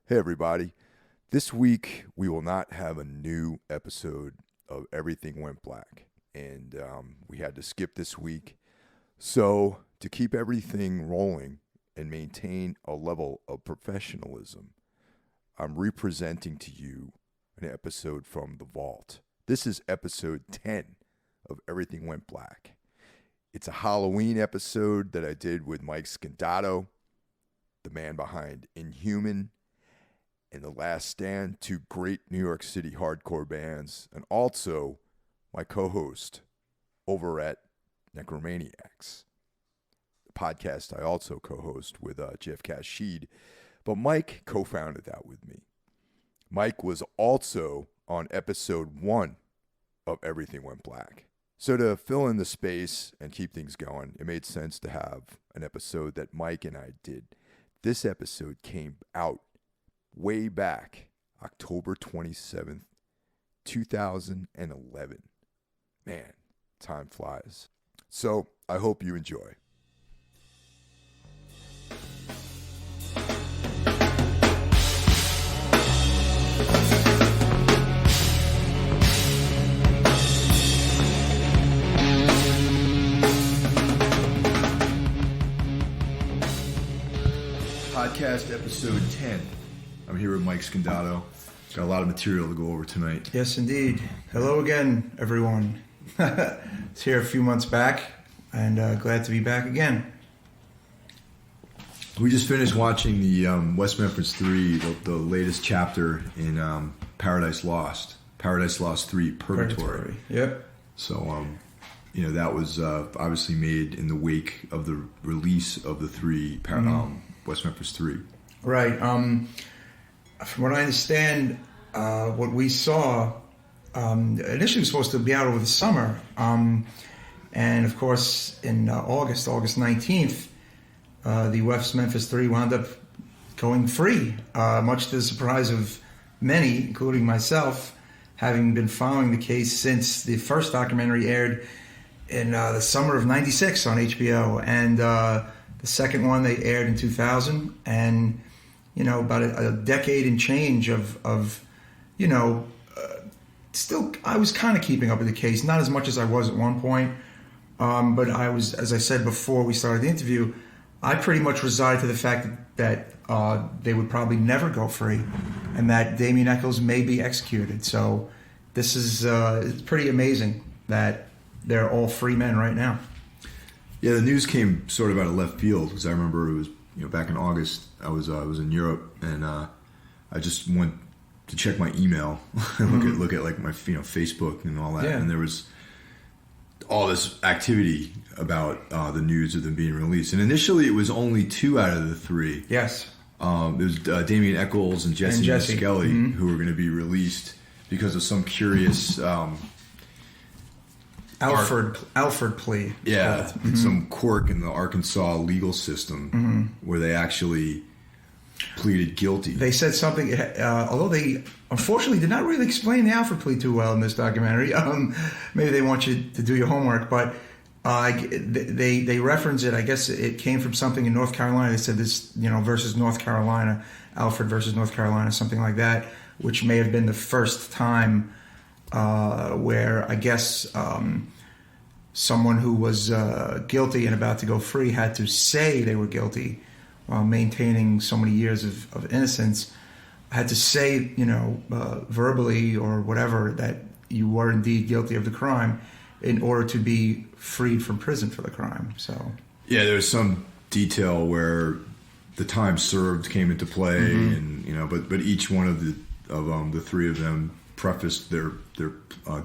Hey, everybody. This week, we will not have a new episode of Everything Went Black. And we had to skip this week. So, to keep everything rolling and maintain a level of professionalism, I'm representing to you an episode from The Vault. This is episode 10 of Everything Went Black. It's a Halloween episode that I did with Mike Scondotto, the man behind Inhuman and The Last Stand, two great New York City hardcore bands, and also my co-host over at Necromaniacs, the podcast I also co-host with Jeff Kashid. But Mike co-founded that with me. Mike was also on episode 1 of Everything Went Black. So to fill in the space and keep things going, it made sense to have an episode that Mike and I did. This episode came out way back October 27th, 2011. Man, time flies. So I hope you enjoy. Podcast episode 10. I'm here with Mike Scondotto. Got a lot of material to go over tonight. Yes, indeed. Hello again, everyone. It's here a few months back, and glad to be back again. We just finished watching the West Memphis 3, the latest chapter in Paradise Lost. Paradise Lost 3, Purgatory. Yep. So, that was obviously made in the wake of the release of the West Memphis 3. Right. From what I understand, what we saw initially was supposed to be out over the summer. And of course, in August 19th, the West Memphis 3 wound up going free, much to the surprise of many, including myself, having been following the case since the first documentary aired in the summer of '96 on HBO. And the second one they aired in 2000, and about a decade and change of still I was kind of keeping up with the case, not as much as I was at one point, but I was, as I said before we started the interview, I pretty much resigned to the fact that they would probably never go free, and that Damien Echols may be executed. So this is it's pretty amazing that they're all free men right now. Yeah, the news came sort of out of left field, because I remember it was back in August. I was in Europe, and I just went to check my email and look at like my Facebook and all that, and there was all this activity about the news of them being released. And initially, it was only 2 out of the 3. Yes, it was Damien Echols and Jesse Skelly who were going to be released because of some curious. Alford plea. Yeah, some quirk in the Arkansas legal system where they actually pleaded guilty. They said something, although they unfortunately did not really explain the Alford plea too well in this documentary. Maybe they want you to do your homework, but they reference it. I guess it came from something in North Carolina. They said this, versus North Carolina, Alford versus North Carolina, something like that, which may have been the first time where I guess someone who was guilty and about to go free had to say they were guilty while maintaining so many years of innocence, had to say, verbally or whatever, that you were indeed guilty of the crime in order to be freed from prison for the crime. So yeah, there's some detail where the time served came into play, and but each one of the 3 of them prefaced their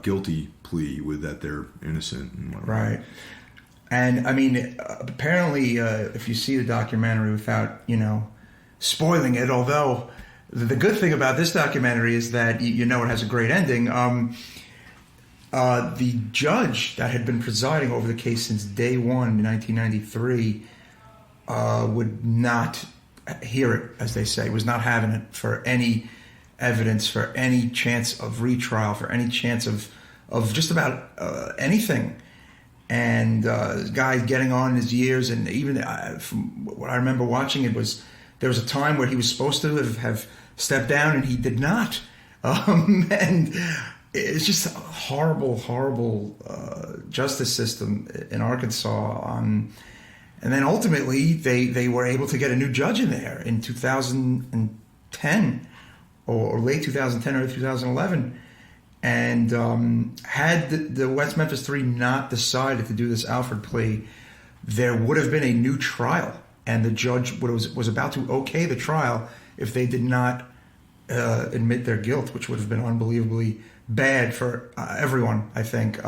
guilty plea with that they're innocent and whatnot. Right. And I mean, apparently, if you see the documentary without spoiling it, although the good thing about this documentary is that it has a great ending. The judge that had been presiding over the case since day one in 1993 would not hear it, as they say, was not having it for any evidence, for any chance of retrial, for any chance of just about anything. And guy getting on in his years, and even from what I remember watching, it was There was a time where he was supposed to have stepped down, and he did not. And it's just a horrible, horrible justice system in Arkansas. And then ultimately, they were able to get a new judge in there in 2010, or late 2010 or 2011. And had the West Memphis Three not decided to do this Alford plea, there would have been a new trial, and the judge was about to okay the trial if they did not admit their guilt, which would have been unbelievably bad for everyone, I think.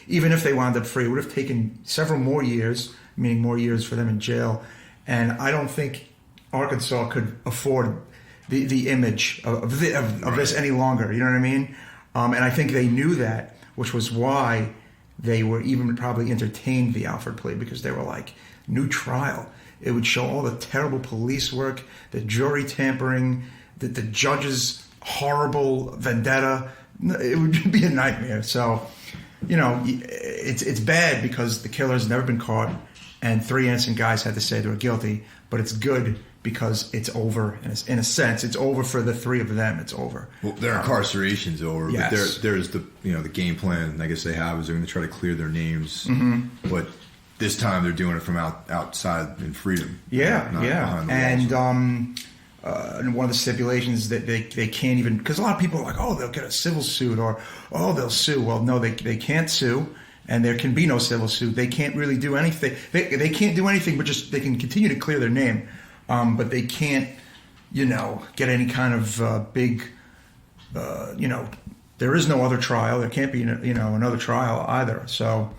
Even if they wound up free, it would have taken several more years, meaning more years for them in jail. And I don't think Arkansas could afford the image of this any longer. You know what I mean? And I think they knew that, which was why they were even probably entertained the Alford plea, because they were like, new trial. It would show all the terrible police work, the jury tampering, the judge's horrible vendetta. It would be a nightmare. So, it's bad because the killer's never been caught, and 3 innocent guys had to say they were guilty. But it's good because it's over. And in a sense, it's over for the 3 of them. It's over. Well, their incarceration's over. Yes. But there's the the game plan. I guess they have is they're going to try to clear their names. Mm-hmm. But this time they're doing it from outside in freedom. Yeah, not yeah. behind the walls. And one of the stipulations that they can't even, because a lot of people are like, oh, they'll get a civil suit, or oh, they'll sue. Well, no, they can't sue, and there can be no civil suit. They can't really do anything. They can't do anything, but just they can continue to clear their name, but they can't, get any kind of big, there is no other trial. There can't be, another trial either. So,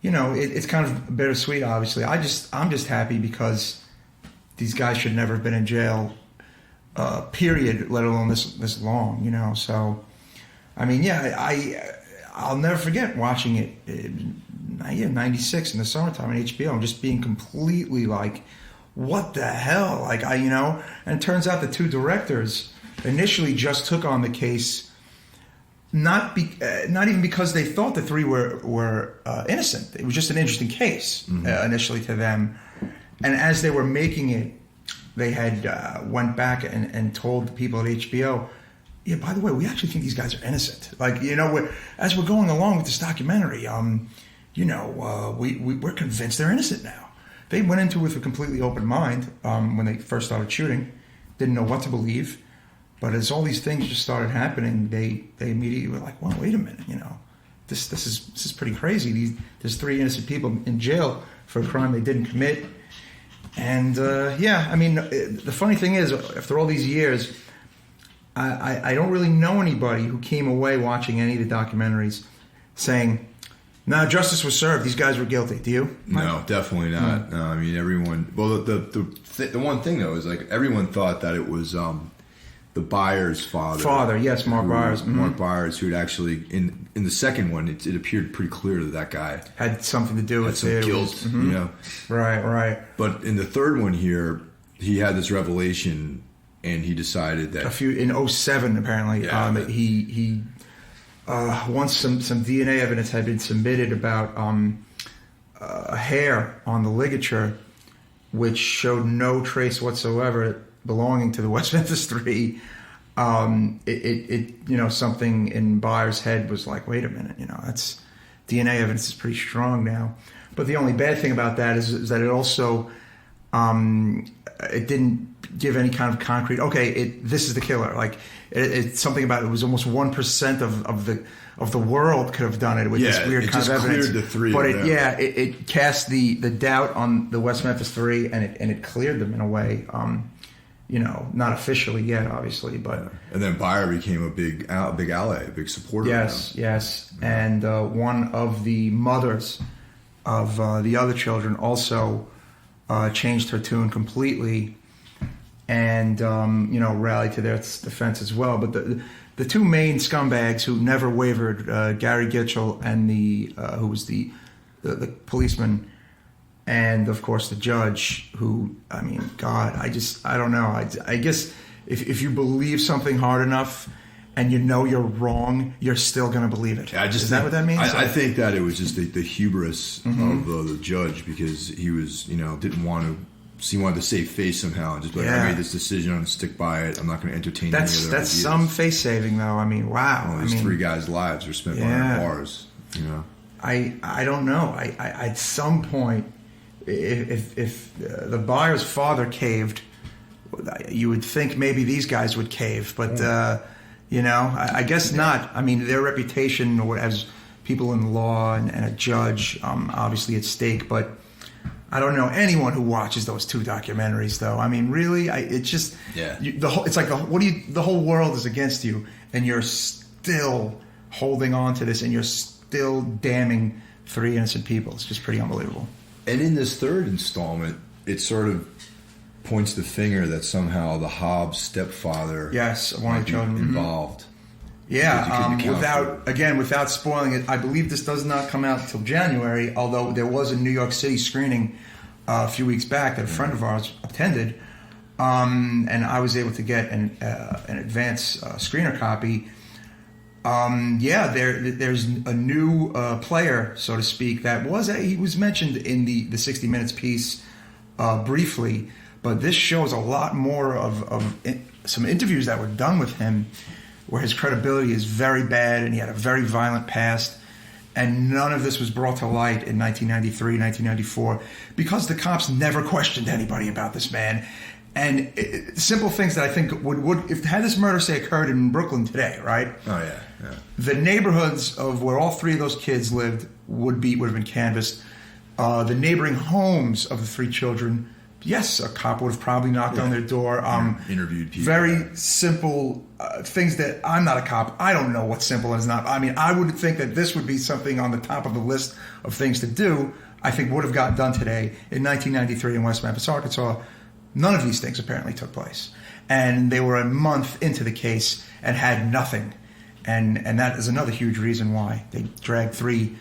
it's kind of bittersweet. Obviously, I'm just happy because these guys should never have been in jail, period, let alone this long, So, I mean, I'll never forget watching it in 96 in the summertime on HBO and just being completely like, what the hell? Like, and it turns out the 2 directors initially just took on the case not even because they thought the 3 were innocent. It was just an interesting case initially to them. And as they were making it, they had went back and told the people at HBO, yeah, by the way, we actually think these guys are innocent. Like, as we're going along with this documentary, we're convinced they're innocent now. They went into it with a completely open mind when they first started shooting, didn't know what to believe. But as all these things just started happening, they immediately were like, well, wait a minute, this is pretty crazy. There's 3 innocent people in jail for a crime they didn't commit. And the funny thing is, after all these years, I don't really know anybody who came away watching any of the documentaries saying, no, justice was served. These guys were guilty. Do you? No, definitely not. No, I mean, everyone. Well, the one thing though is like everyone thought that it was the Byers' father. Father, yes, Mark Byers. Mm-hmm. Mark Byers, who had actually in the second one, it appeared pretty clear that guy had something to do with some guilt. Mm-hmm. Right. But in the third one here, he had this revelation, and he decided that in 2007 apparently, he once some DNA evidence had been submitted about a hair on the ligature, which showed no trace whatsoever belonging to the West Memphis Three. Something in Byers' head was like, wait a minute, that's DNA evidence is pretty strong now. But the only bad thing about that is that it also it didn't give any kind of concrete. Okay, this is the killer. Like it's something about it was almost 1% of the world could have done it with this weird kind of evidence. Cleared the 3. But it cast the doubt on the West Memphis Three, and it cleared them in a way. Not officially yet, obviously, but and then Byer became a big ally, a big supporter. Yes. And one of the mothers of the other children also changed her tune completely, and rallied to their defense as well. But the 2 main scumbags who never wavered, Gary Gitchell and who was the policeman. And of course the judge, who, I mean, God, I don't know. I guess if you believe something hard enough and you're wrong, you're still going to believe it. Is that what that means? I think that it was just the hubris of the judge, because he was, didn't want to So he wanted to save face somehow and just be like, I made this decision, I'm going to stick by it. I'm not going to entertain any other ideas. That's some face saving, though. I mean, wow. Well, these three guys' lives are spent behind bars. I don't know. I at some point, if the buyer's father caved, you would think maybe these guys would cave, but I guess not. I mean, their reputation as people in law and a judge, obviously at stake. But I don't know anyone who watches those two documentaries, though. I mean, really, it's just it's like the whole world is against you, and you're still holding on to this, and you're still damning three innocent people. It's just pretty unbelievable. And in this third installment, it sort of points the finger that somehow the Hobbs stepfather might be involved. Yeah, without spoiling it, I believe this does not come out until January, although there was a New York City screening a few weeks back that a friend of ours attended, and I was able to get an advance screener copy. There's a new player, so to speak, he was mentioned in the 60 Minutes piece briefly, but this shows a lot more of some interviews that were done with him where his credibility is very bad and he had a very violent past, and none of this was brought to light in 1993, 1994, because the cops never questioned anybody about this man. And simple things that I think would if had this murder, say, occurred in Brooklyn today, right? Oh, yeah. The neighborhoods of where all three of those kids lived would have been canvassed. The neighboring homes of the three children, yes, a cop would have probably knocked on their door. Interviewed people. Very simple things that I'm not a cop. I don't know what's simple and is not. I mean, I would think that this would be something on the top of the list of things to do. I think would have gotten done today in 1993 in West Memphis, Arkansas. None of these things apparently took place. And they were a month into the case and had nothing. And that is another huge reason why they dragged three,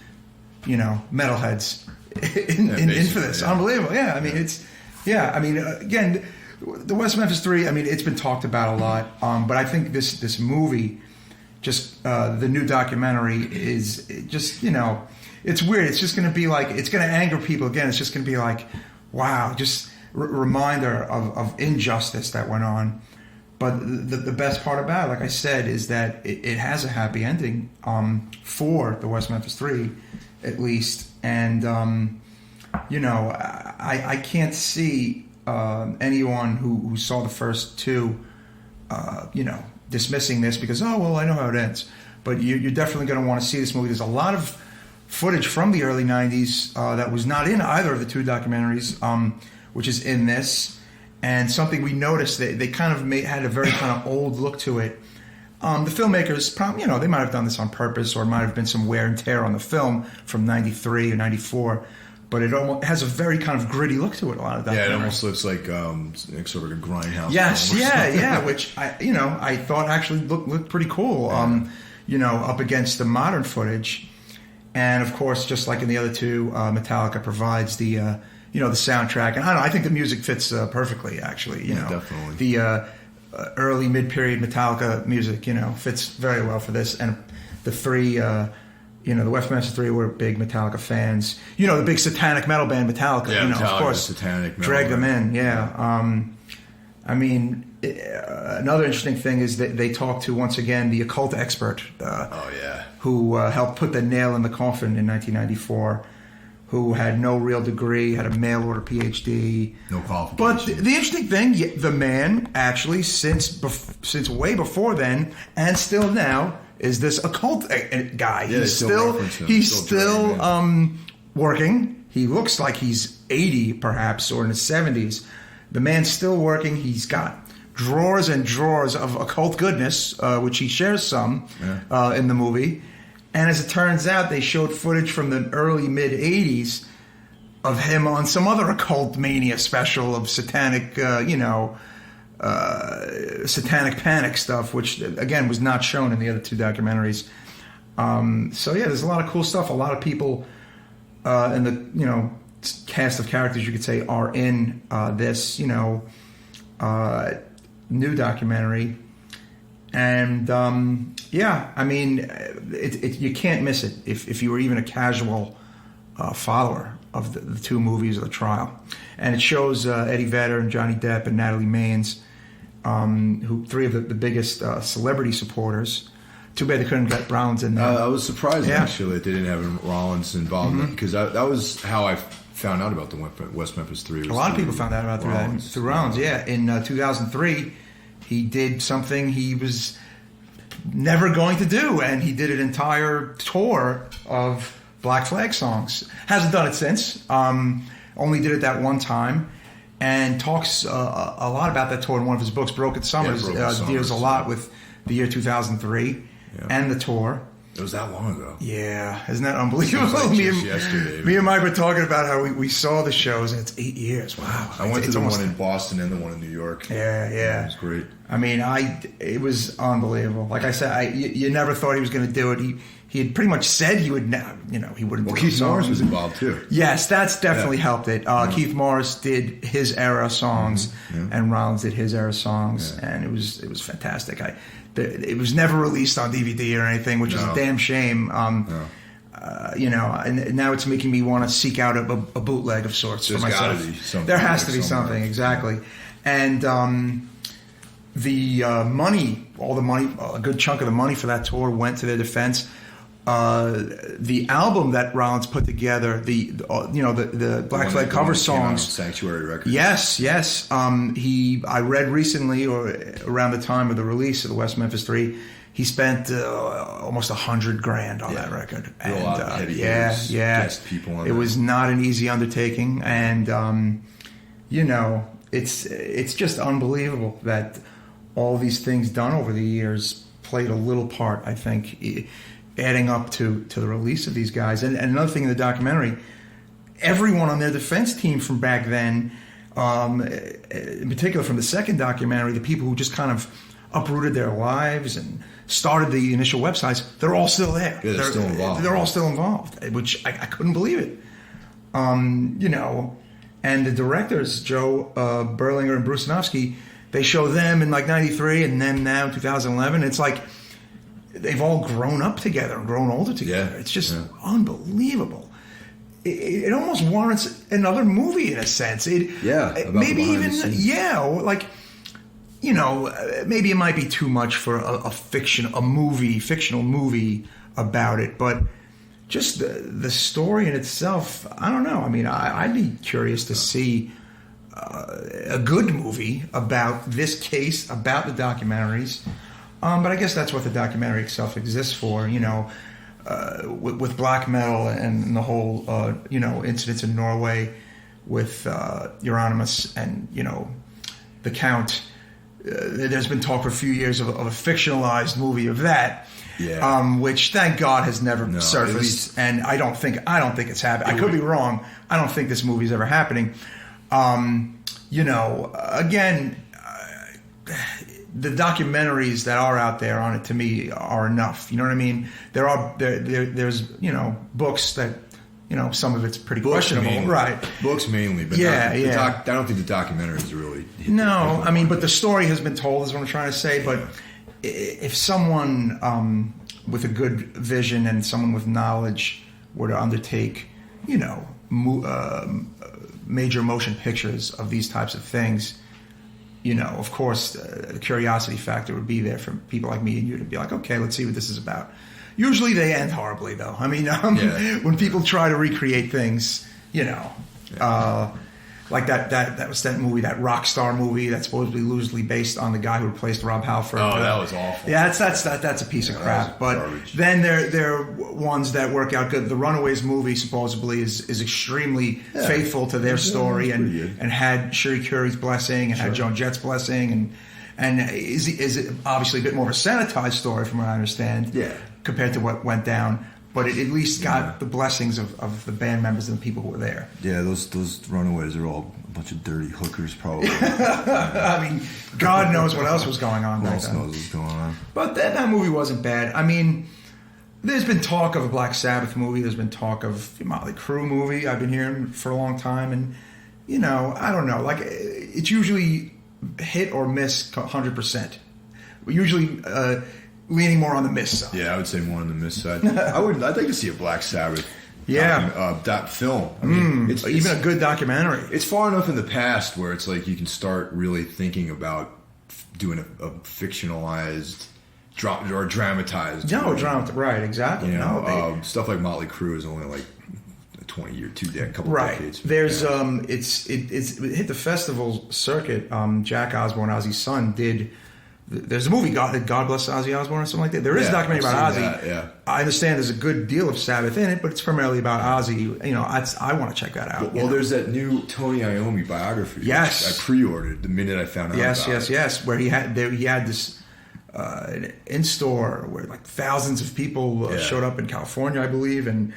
metalheads in for this. Unbelievable. Yeah, I mean, again, the West Memphis 3, I mean, it's been talked about a lot. But I think this movie, just the new documentary is just, it's weird. It's just going to be like, it's going to anger people again. It's just going to be like, wow, just reminder of injustice that went on. But the best part about it, like I said, is that it has a happy ending for the West Memphis 3, at least. And, I can't see anyone who saw the first two, dismissing this because, I know how it ends. But you're definitely going to want to see this movie. There's a lot of footage from the early 90s that was not in either of the two documentaries, which is in this, and something we noticed they kind of had a very kind of old look to it. The filmmakers, probably, they might have done this on purpose, or it might have been some wear and tear on the film from '93 or '94, but it almost has a very kind of gritty look to it. A lot of that. Yeah, it almost looks like sort of a grindhouse. Yes, yeah, which I thought actually looked pretty cool. Up against the modern footage, and of course, just like in the other two, Metallica provides the the soundtrack, and I think the music fits perfectly. Actually, definitely the early mid-period Metallica music, fits very well for this. And the three, the West Memphis 3 were big Metallica fans. the big satanic metal band Metallica. Metallica, of course, satanic metal drag them in. Yeah. I mean, another interesting thing is that they talked to, once again, the occult expert. Who helped put the nail in the coffin in 1994. Who had no real degree, had a mail-order PhD. No qualification. But the interesting thing, the man actually, since way before then, and still now, is this occult guy. Yeah, he's still working. He looks like he's 80, perhaps, or in his 70s. The man's still working. He's got drawers and drawers of occult goodness, which he shares some in the movie. And as it turns out, they showed footage from the early mid-'80s of him on some other occult mania special of satanic, satanic panic stuff, which again was not shown in the other two documentaries. There's a lot of cool stuff. A lot of people in the cast of characters, you could say, are in this new documentary. And I mean, you can't miss it if you were even a casual follower of the two movies of the trial. And it shows Eddie Vedder and Johnny Depp and Natalie Maines, who three of the biggest celebrity supporters. Too bad they couldn't get Rollins in there. I was surprised, actually, that they didn't have Rollins involved, because that was how I found out about the West Memphis 3. A lot of people found out about through Rollins, yeah. In 2003, he did something he was never going to do, and he did an entire tour of Black Flag songs. Hasn't done it since. Only did it that one time, and talks a lot about that tour in one of his books, Broken Summers. Deals a lot with the year 2003 and the tour. It was that long ago. Yeah, isn't that unbelievable? Like yesterday. Me and Mike were talking about how we saw the shows, and it's 8 years. Wow. I went to the one in Boston and the one in New York. Yeah. It was great. I mean, it was unbelievable. Like I said, you never thought he was going to do it. He had pretty much said he would now, he wouldn't. Well, Keith Morris was involved too. Yes, that's definitely helped it. Keith Morris did his era songs, and Rollins did his era songs, and it was fantastic. It was never released on DVD or anything, which is a damn shame. And now it's making me want to seek out a bootleg of sorts for myself. Gotta be something. There has to be something, exactly. And the money, a good chunk of the money for that tour went to their defense. The album that Rollins put together, the Black Flag cover songs, Sanctuary Records. Yes. I read recently, or around the time of the release of the West Memphis 3, he spent almost $100,000 on that record. And a lot of heavy guest people on it was not an easy undertaking, and it's just unbelievable that all these things done over the years played a little part, I think, adding up to the release of these guys. And another thing in the documentary, everyone on their defense team from back then, in particular from the second documentary, the people who just kind of uprooted their lives and started the initial websites, they're all still there. Yeah, they're still involved. They're all still involved, which I couldn't believe it. And the directors, Joe Berlinger and Bruce Sinofsky, they show them in like 93 and them now in 2011. It's like they've all grown up together and grown older together. Yeah. It's just unbelievable. It almost warrants another movie in a sense. Maybe even maybe it might be too much for a fictional movie about it, but just the story in itself, I don't know. I mean, I'd be curious to see a good movie about this case, about the documentaries. But I guess that's what the documentary itself exists for, with black metal and the whole, incidents in Norway with Euronymous and, the Count. There's been talk for a few years of a fictionalized movie of that, which thank God has never surfaced. And I don't think it's happening. I could be wrong. I don't think this movie is ever happening. The documentaries that are out there on it, to me, are enough. You know what I mean? There's books that, some of it's pretty questionable. Mainly. Right. Books mainly, but I don't think the documentaries really hit. No, I mean, but the story has been told, is what I'm trying to say. But if someone with a good vision and someone with knowledge were to undertake, major motion pictures of these types of things, of course, the curiosity factor would be there for people like me and you to be like, okay, let's see what this is about. Usually they end horribly, though. I mean, when people try to recreate things, like that was that movie, that Rockstar movie that's supposedly loosely based on the guy who replaced Rob Halford. Oh, that was awful. Yeah, that's a piece of crap. But garbage. Then there are ones that work out good. The Runaways movie supposedly is extremely faithful to their story and had Shiri Curry's blessing and had Joan Jett's blessing and is obviously a bit more of a sanitized story from what I understand compared to what went down. But it at least got the blessings of the band members and the people who were there. Yeah, those Runaways are all a bunch of dirty hookers, probably. I mean, God knows what else was going on back then. God knows what was going on. But that movie wasn't bad. I mean, there's been talk of a Black Sabbath movie. There's been talk of a Motley Crue movie. I've been hearing for a long time. And, I don't know. Like, it's usually hit or miss 100%. Usually... leaning more on the miss side. Yeah, I would say more on the miss side. I'd like to see a Black Sabbath Yeah. Film. I mean, it's even a good documentary. It's far enough in the past where it's like you can start really thinking about doing a fictionalized or dramatized. Right, exactly. You know, stuff like Motley Crue is only like a 20-year, couple decades. There's it hit the festival circuit. Jack Osbourne, Ozzy's son, did. There's a movie, God Bless Ozzy Osbourne or something like that. There is a documentary about Ozzy. I understand there's a good deal of Sabbath in it, but it's primarily about Ozzy. You know, I want to check that out. Well, there's that new Tony Iomi biography. Yes, I pre-ordered the minute I found out. Yes. Where he had this in-store where like thousands of people showed up in California, I believe, and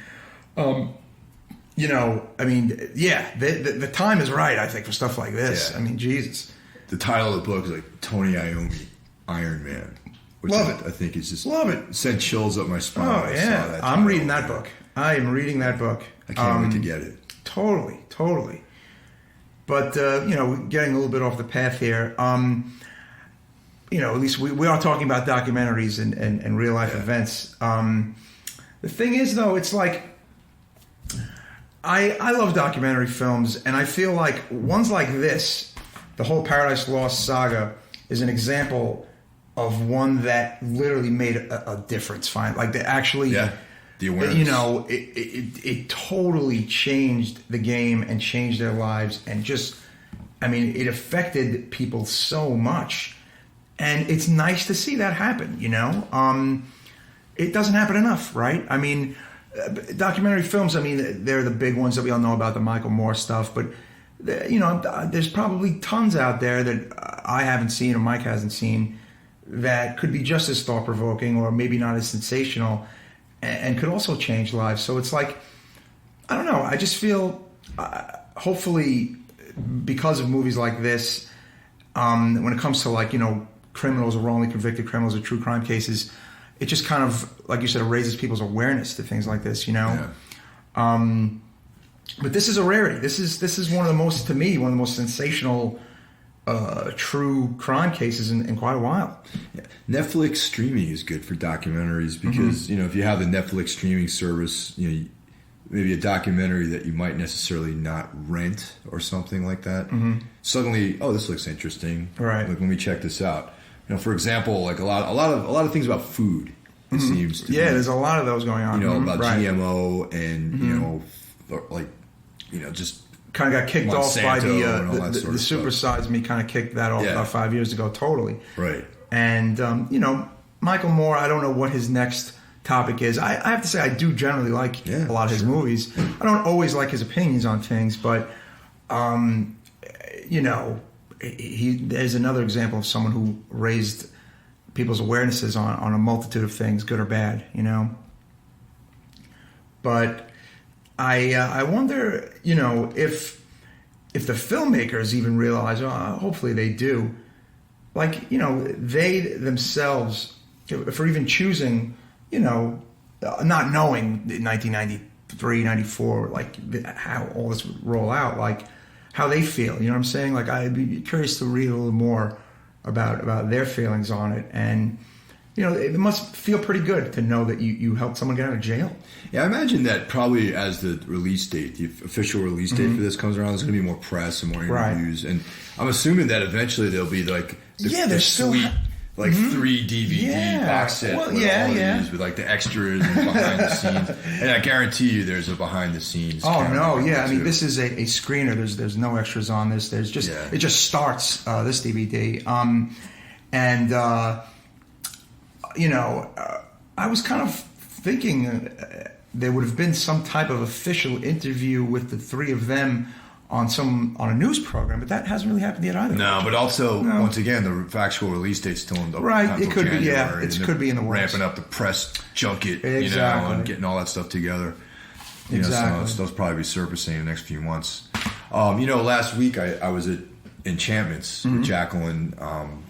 you know, I mean, the time is right, I think, for stuff like this. I mean, Jesus. The title of the book is like Tony Iomi, Iron Man. Which I think is just sent chills up my spine. Oh yeah, I'm reading that book. I am reading that book. I can't wait to get it. Totally. But you know, getting a little bit off the path here. You know, at least we are talking about documentaries and real life events. The thing is, though, it's like I love documentary films, and I feel like ones like this, the whole Paradise Lost saga, is an example of one that literally made a difference. Like they actually, the awareness. You know, it totally changed the game and changed their lives, and just, I mean, it affected people so much, and it's nice to see that happen. You know, it doesn't happen enough, right? I mean, documentary films. I mean, they're the big ones that we all know about, the Michael Moore stuff, but. You know, there's probably tons out there that I haven't seen or Mike hasn't seen that could be just as thought-provoking or maybe not as sensational and could also change lives. So it's like, I don't know. I just feel, hopefully, because of movies like this, when it comes to, like, you know, criminals or wrongly convicted criminals or true crime cases, it just kind of, like you said, it raises people's awareness to things like this, you know? Yeah. But this is a rarity. This is one of the most sensational true crime cases in quite a while. Yeah. Netflix streaming is good for documentaries because, you know, if you have the Netflix streaming service, you know, maybe a documentary that you might necessarily not rent or something like that, suddenly, this looks interesting. Right. Like, let me check this out. You know, for example, like a lot of things about food. It seems to be. There's a lot of those going on. You know, about GMO and you know, like, you know, just kind of got kicked Monsanto off by the Super Size Me kind of kicked that off about 5 years ago, totally. Right. And you know, Michael Moore, I don't know what his next topic is. I have to say I do generally like a lot of his movies. I don't always like his opinions on things, but you know, there's another example of someone who raised people's awarenesses on a multitude of things, good or bad, you know. But I wonder, you know, if the filmmakers even realize, hopefully they do, like, you know, they themselves, if we're even choosing, you know, not knowing in 1993, 94, like how all this would roll out, like how they feel, you know what I'm saying? Like, I'd be curious to read a little more about their feelings on it. And, you know, it must feel pretty good to know that you helped someone get out of jail. Yeah, I imagine that probably as the release date, the official release date for this comes around, there's going to be more press and more interviews. Right. And I'm assuming that eventually there'll be like the sweet, like 3 DVD box set with all these, with like the extras and behind the scenes. And I guarantee you there's a behind the scenes. Oh, no, yeah. I mean, this is a screener. There's no extras on this. There's just, it just starts this DVD. You know, I was kind of thinking there would have been some type of official interview with the three of them on a news program, but that hasn't really happened yet either. No, but also, once again, the actual release date's still in the right. It could January, it could be in the works. Ramping up the press junket, you know, and getting all that stuff together. You know, so those probably be surfacing in the next few months. You know, last week I was at Enchantments with Jacqueline,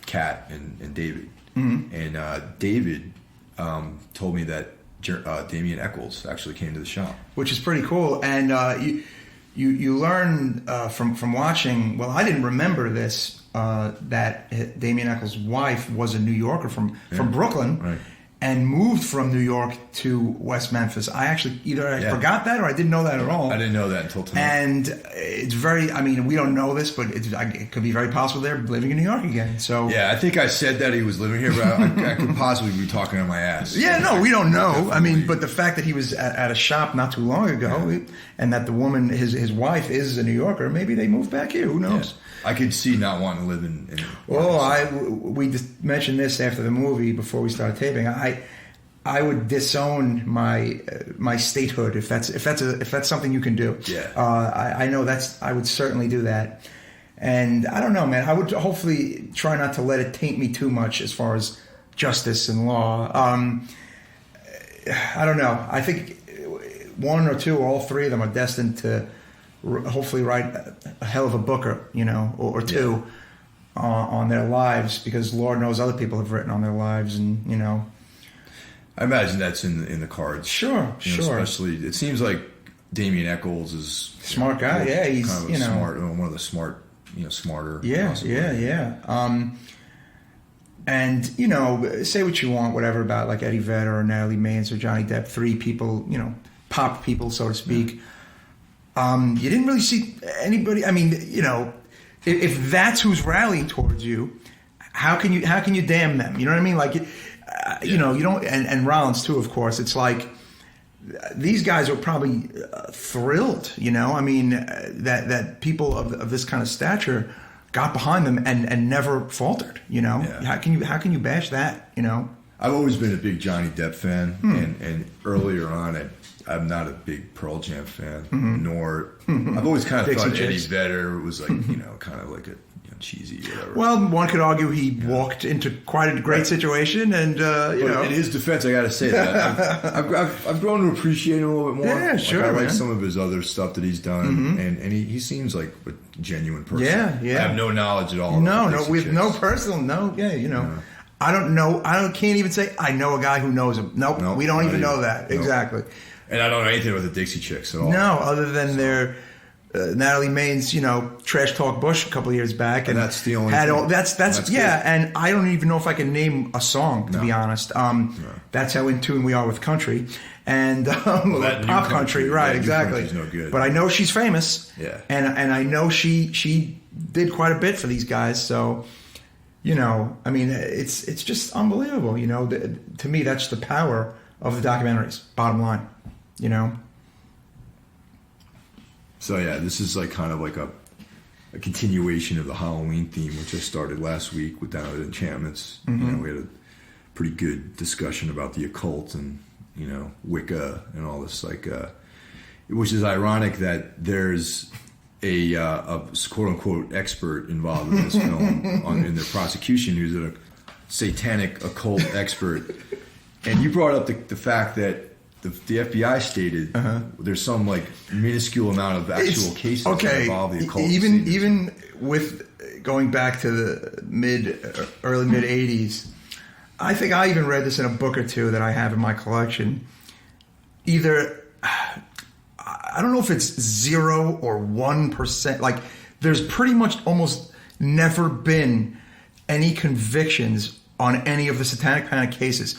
Kat, and David. And David told me that Damien Eccles actually came to the shop, which is pretty cool. And you learn from watching. Well, I didn't remember this that Damien Eccles' wife was a New Yorker from Brooklyn, right. and moved from New York to West Memphis. I actually I forgot that or I didn't know that at all. I didn't know that until tonight. And it's we don't know this, but it could be very possible they're living in New York again. So yeah, I think I said that he was living here, but I could possibly be talking on my ass. Yeah, no, we don't know. But the fact that he was at a shop not too long ago, and that the woman, his wife, is a New Yorker, maybe they moved back here. Who knows? Yeah. I could see not wanting to live in. We just mentioned this after the movie before we started taping. I would disown my statehood if that's something you can do. Yeah. I know I would certainly do that. And I don't know, man. I would hopefully try not to let it taint me too much as far as justice and law. I don't know. I think one or two or all three of them are destined to hopefully write a hell of a book or two on their lives, because Lord knows other people have written on their lives, and I imagine that's in the cards. Sure. Especially, it seems like Damien Eccles is smart guy. Yeah, he's kind of smart, one of the smart, smarter. Yeah. And say what you want, whatever about like Eddie Vedder or Natalie Maines or Johnny Depp, three people, pop people, so to speak. You didn't really see anybody. I mean, if that's who's rallying towards you, how can you damn them? You know what I mean? Like, you don't. And Rollins too, of course. It's like these guys are probably thrilled. I mean, that people of this kind of stature got behind them and never faltered. Yeah. How can you bash that? I've always been a big Johnny Depp fan, and earlier on, I'm not a big Pearl Jam fan, nor I've always kind of Dixie thought Eddie Chicks. Vedder was like kind of like a cheesy whatever. Well, one could argue he walked into quite a great situation, and in his defense, I got to say that I've grown to appreciate him a little bit more. Yeah, sure. I like man. some of his other stuff that he's done, and he seems like a genuine person. Yeah. I have no knowledge at all. No, Dixie with Chicks. no personal. No, yeah, I don't know. Can't even say I know a guy who knows him. Nope, we don't even know that. Nope. Exactly. And I don't know anything about the Dixie Chicks at all. No, other than their Natalie Maines, Trash Talk Bush a couple of years back, and that's the only thing. That's yeah. And I don't even know if I can name a song, to be honest. That's how in tune we are with country and pop country, right? Exactly. No good. But I know she's famous. Yeah. And I know she did quite a bit for these guys. So, I mean, it's just unbelievable. To me, that's the power of the documentaries. Bottom line. So yeah, this is like kind of like a continuation of the Halloween theme, which I started last week with Down at Enchantments. We had a pretty good discussion about the occult and Wicca and all this, which is ironic that there's a quote unquote expert involved in this film in the prosecution who's a satanic occult expert, and you brought up the fact that the FBI stated there's some minuscule amount of actual cases that involve the occult. Even with going back to the early mid 80s, I think I even read this in a book or two that I have in my collection. Either I don't know if it's 0 or 1%. There's pretty much almost never been any convictions on any of the Satanic Panic cases.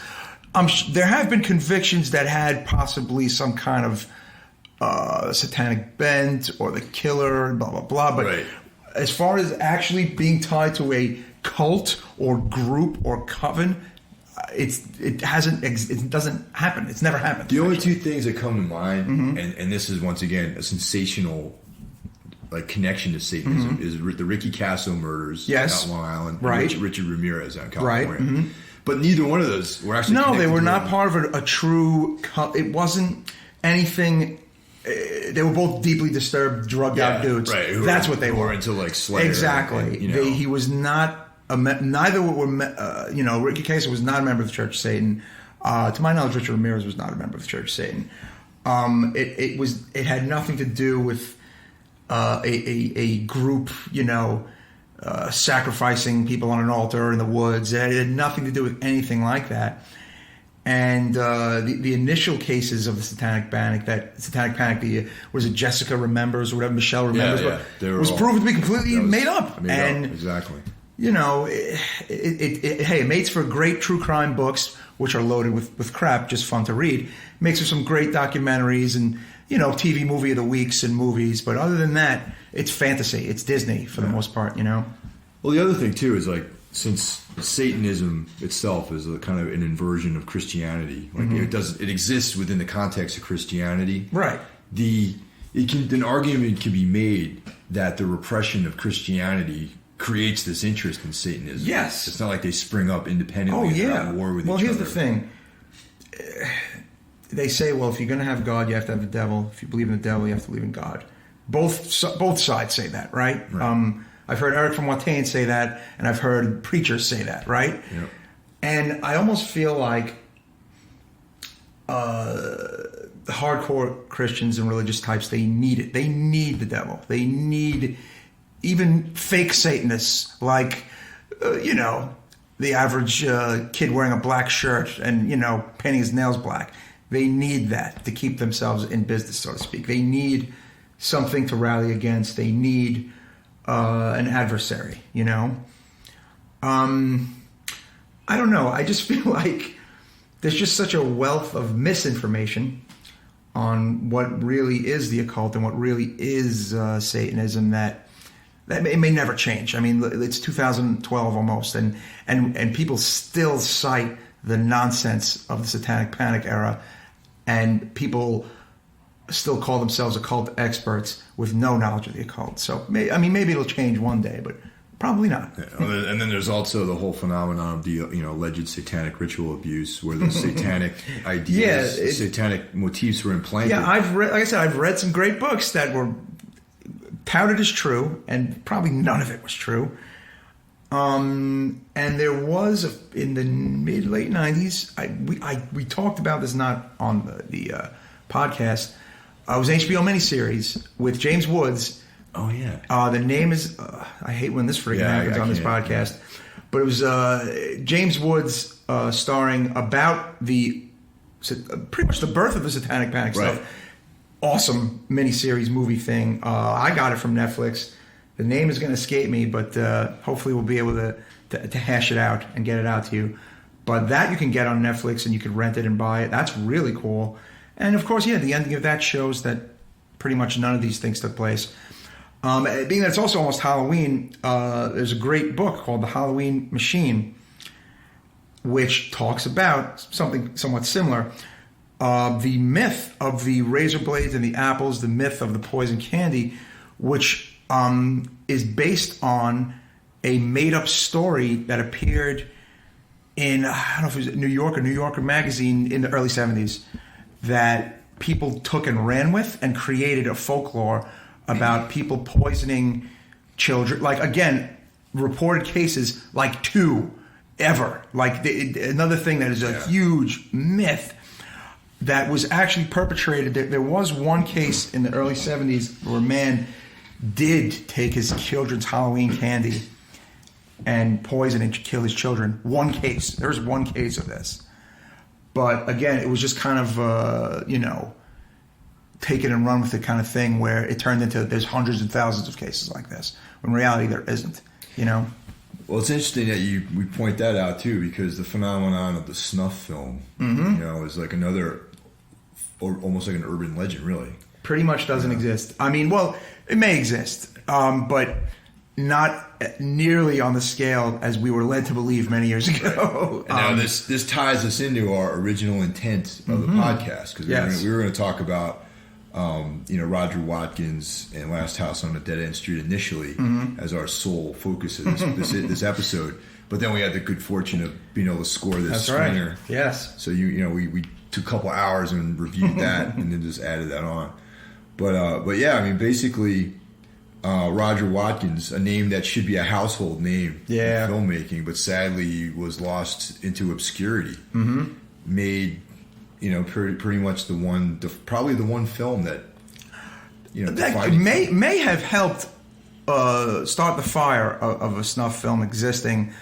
There have been convictions that had possibly some kind of satanic bent or the killer, blah, blah, blah. But as far as actually being tied to a cult or group or coven, it doesn't happen. It's never happened. The only two things that come to mind, and this is once again a sensational connection to Satanism, is the Ricky Casso murders out Long Island, and Richard Ramirez out in California. Right. But neither one of those were actually they were not part of a true cult. It wasn't anything. They were both deeply disturbed, drugged out dudes. Right. That's what they were. Into Slayer. Exactly. He was not. Neither were. Ricky Casso was not a member of the Church of Satan. To my knowledge, Richard Ramirez was not a member of the Church of Satan. It had nothing to do with a group. Sacrificing people on an altar in the woods. It had nothing to do with anything like that. And the initial cases of the Satanic Panic, was it Jessica remembers or whatever, Michelle remembers, but it was proven to be completely made up. Exactly. Hey, it makes for great true crime books, which are loaded with crap, just fun to read. It makes for some great documentaries and, TV movie of the weeks and movies. But other than that, it's fantasy. It's Disney for the most part, Well, the other thing, too, is like, since Satanism itself is a kind of an inversion of Christianity, like it exists within the context of Christianity. Right. An argument can be made that the repression of Christianity creates this interest in Satanism. Yes. It's not like they spring up independently and they're at war with each other. Well, here's the thing. They say, well, if you're going to have God, you have to have the devil. If you believe in the devil, you have to believe in God. Both sides say that, right? I've heard Eric from Watkins say that, and I've heard preachers say that, right? Yep. And I almost feel like the hardcore Christians and religious types, they need it. They need the devil. They need even fake Satanists, like, the average kid wearing a black shirt and, painting his nails black. They need that to keep themselves in business, so to speak. They need something to rally against. They need an adversary, I don't know. I just feel like there's just such a wealth of misinformation on what really is the occult and what really is Satanism that it may never change. I mean, it's 2012 almost, and people still cite the nonsense of the Satanic Panic era, and people still call themselves occult experts with no knowledge of the occult. So, maybe it'll change one day, but probably not. Yeah. And then there's also the whole phenomenon of the alleged satanic ritual abuse, where the satanic ideas, satanic motifs were implanted. Yeah, I've read some great books that were touted as true, and probably none of it was true. And there was in the late 90s. We talked about this not on the podcast. It was an HBO miniseries with James Woods. Oh yeah. The name is I hate when this freaking happens on this podcast, but it was James Woods starring about pretty much the birth of the Satanic Panic stuff. Awesome miniseries movie thing. I got it from Netflix. The name is going to escape me, but hopefully we'll be able to hash it out and get it out to you. But that you can get on Netflix, and you can rent it and buy it. That's really cool. And of course, the ending of that shows that pretty much none of these things took place. Being that it's also almost Halloween, there's a great book called The Halloween Machine, which talks about something somewhat similar. The myth of the razor blades and the apples, the myth of the poison candy, which is based on a made-up story that appeared in, I don't know if it was New Yorker magazine in the early 70s, that people took and ran with and created a folklore about people poisoning children. Like, again, reported cases like 2 ever. Like, another thing that is a huge myth that was actually perpetrated. There was one case in the early 70s where a man did take his children's Halloween candy and poison and kill his children. One case. There's one case of this. But again, it was just kind of, take it and run with it kind of thing, where it turned into there's hundreds and thousands of cases like this. When in reality, there isn't, Well, it's interesting that we point that out, too, because the phenomenon of the snuff film, is like another, or almost like an urban legend, really. Pretty much doesn't exist. I mean, well, it may exist, but not nearly on the scale as we were led to believe many years ago. And now this ties us into our original intent of the podcast, because we were going to talk about Roger Watkins and Last House on a Dead End Street initially as our sole focus of this episode, but then we had the good fortune of being able to score this screener. Right. Yes. So we took a couple hours and reviewed that, and then just added that on. But yeah, I mean, basically, Roger Watkins, a name that should be a household name in filmmaking, but sadly was lost into obscurity, made pretty much probably the one film that that may have helped start the fire of a snuff film existing.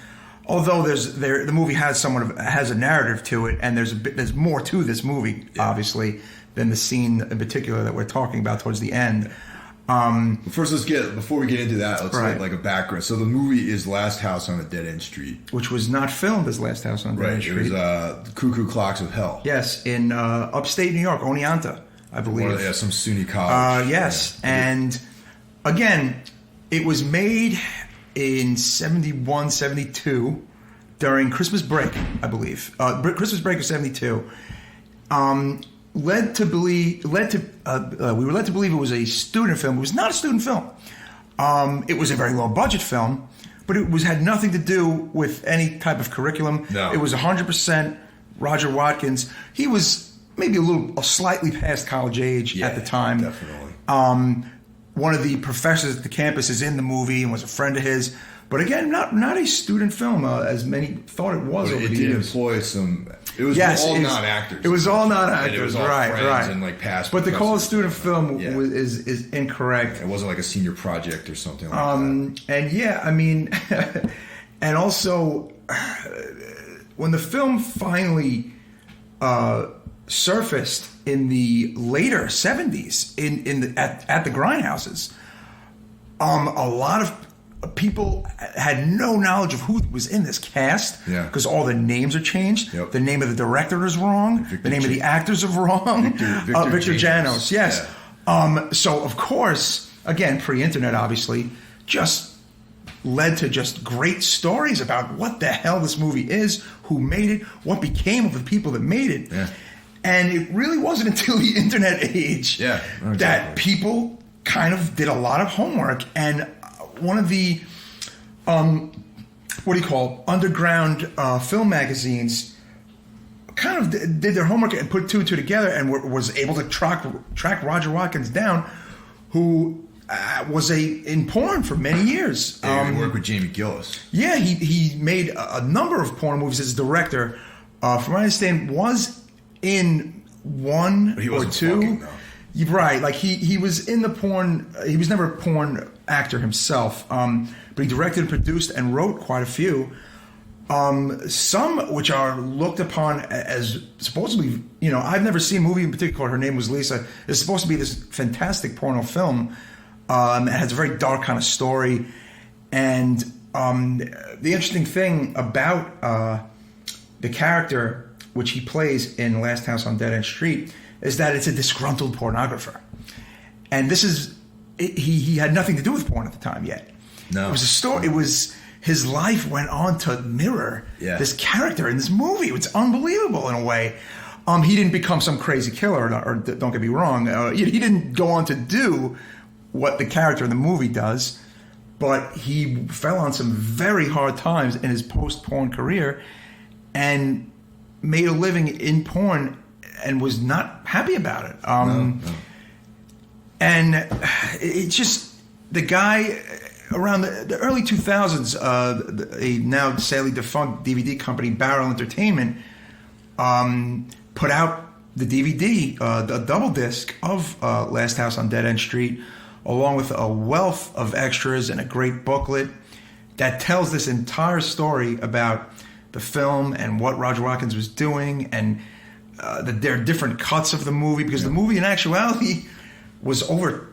Although the movie has has a narrative to it, and there's more to this movie, obviously, than the scene in particular that we're talking about towards the end. First, before we get into that, let's get like a background. So the movie is Last House on a Dead End Street, which was not filmed as Last House on a Dead End Street. It was Cuckoo Clocks of Hell. Yes, in upstate New York, Oneonta, I believe. Some SUNY college. Yes, and again, it was made in 71, 72 during Christmas break, I believe. Christmas break of 72. We were led to believe it was a student film. It was not a student film. It was a very low budget film, but it had nothing to do with any type of curriculum. No. It was 100% Roger Watkins. He was maybe a slightly past college age at the time. Definitely. One of the professors at the campus is in the movie and was a friend of his. But again, not a student film as many thought it was over the years. It did employ some. It was all non-actors. It was all non-actors, and it was all friends and like past. But to call it student film is incorrect. It wasn't like a senior project or something like that. And yeah, I mean, and also when the film finally surfaced in the later 70s at the grindhouses, a lot of people had no knowledge of who was in this cast because all the names are changed. Yep. The name of the director is wrong. The name of the actors are wrong. Victor Janos, yes. Yeah. So, of course, again, pre-internet, obviously, just led to just great stories about what the hell this movie is, who made it, what became of the people that made it. Yeah. And it really wasn't until the internet age that people kind of did a lot of homework. And one of the, underground film magazines kind of did their homework and put two and two together and was able to track Roger Watkins down, who was in porn for many years. He worked with Jamie Gillis. Yeah, he made a number of porn movies as a director. From what I understand, was in one or two. Fucking, no. Right, like he was in the porn. He was never a porn actor himself, but he directed and produced and wrote quite a few. Some which are looked upon as supposedly, I've never seen a movie in particular called Her Name Was Lisa. It's supposed to be this fantastic porno film. It has a very dark kind of story, and the interesting thing about the character which he plays in Last House on Dead End Street is that it's a disgruntled pornographer. And he had nothing to do with porn at the time yet. No. It was a story. It was his life went on to mirror this character in this movie. It's unbelievable in a way. He didn't become some crazy killer, or don't get me wrong. He didn't go on to do what the character in the movie does, but he fell on some very hard times in his post-porn career and made a living in porn and was not happy about it. No. And it's just the guy around the early 2000s, a now sadly defunct DVD company, Barrel Entertainment, put out the DVD, the double disc of Last House on Dead End Street, along with a wealth of extras and a great booklet that tells this entire story about the film and what Roger Watkins was doing, and there are different cuts of the movie, because the movie in actuality was over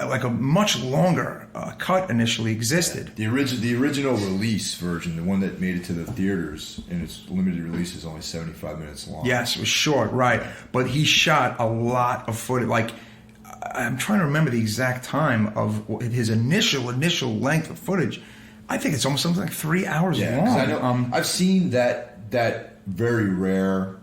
like a much longer cut initially existed. The original release version, the one that made it to the theaters in its limited release, is only 75 minutes long. Yes, it was short, right. But he shot a lot of footage. Like, I'm trying to remember the exact time of his initial length of footage. I think it's almost something like 3 hours long. I know, I've seen that very rare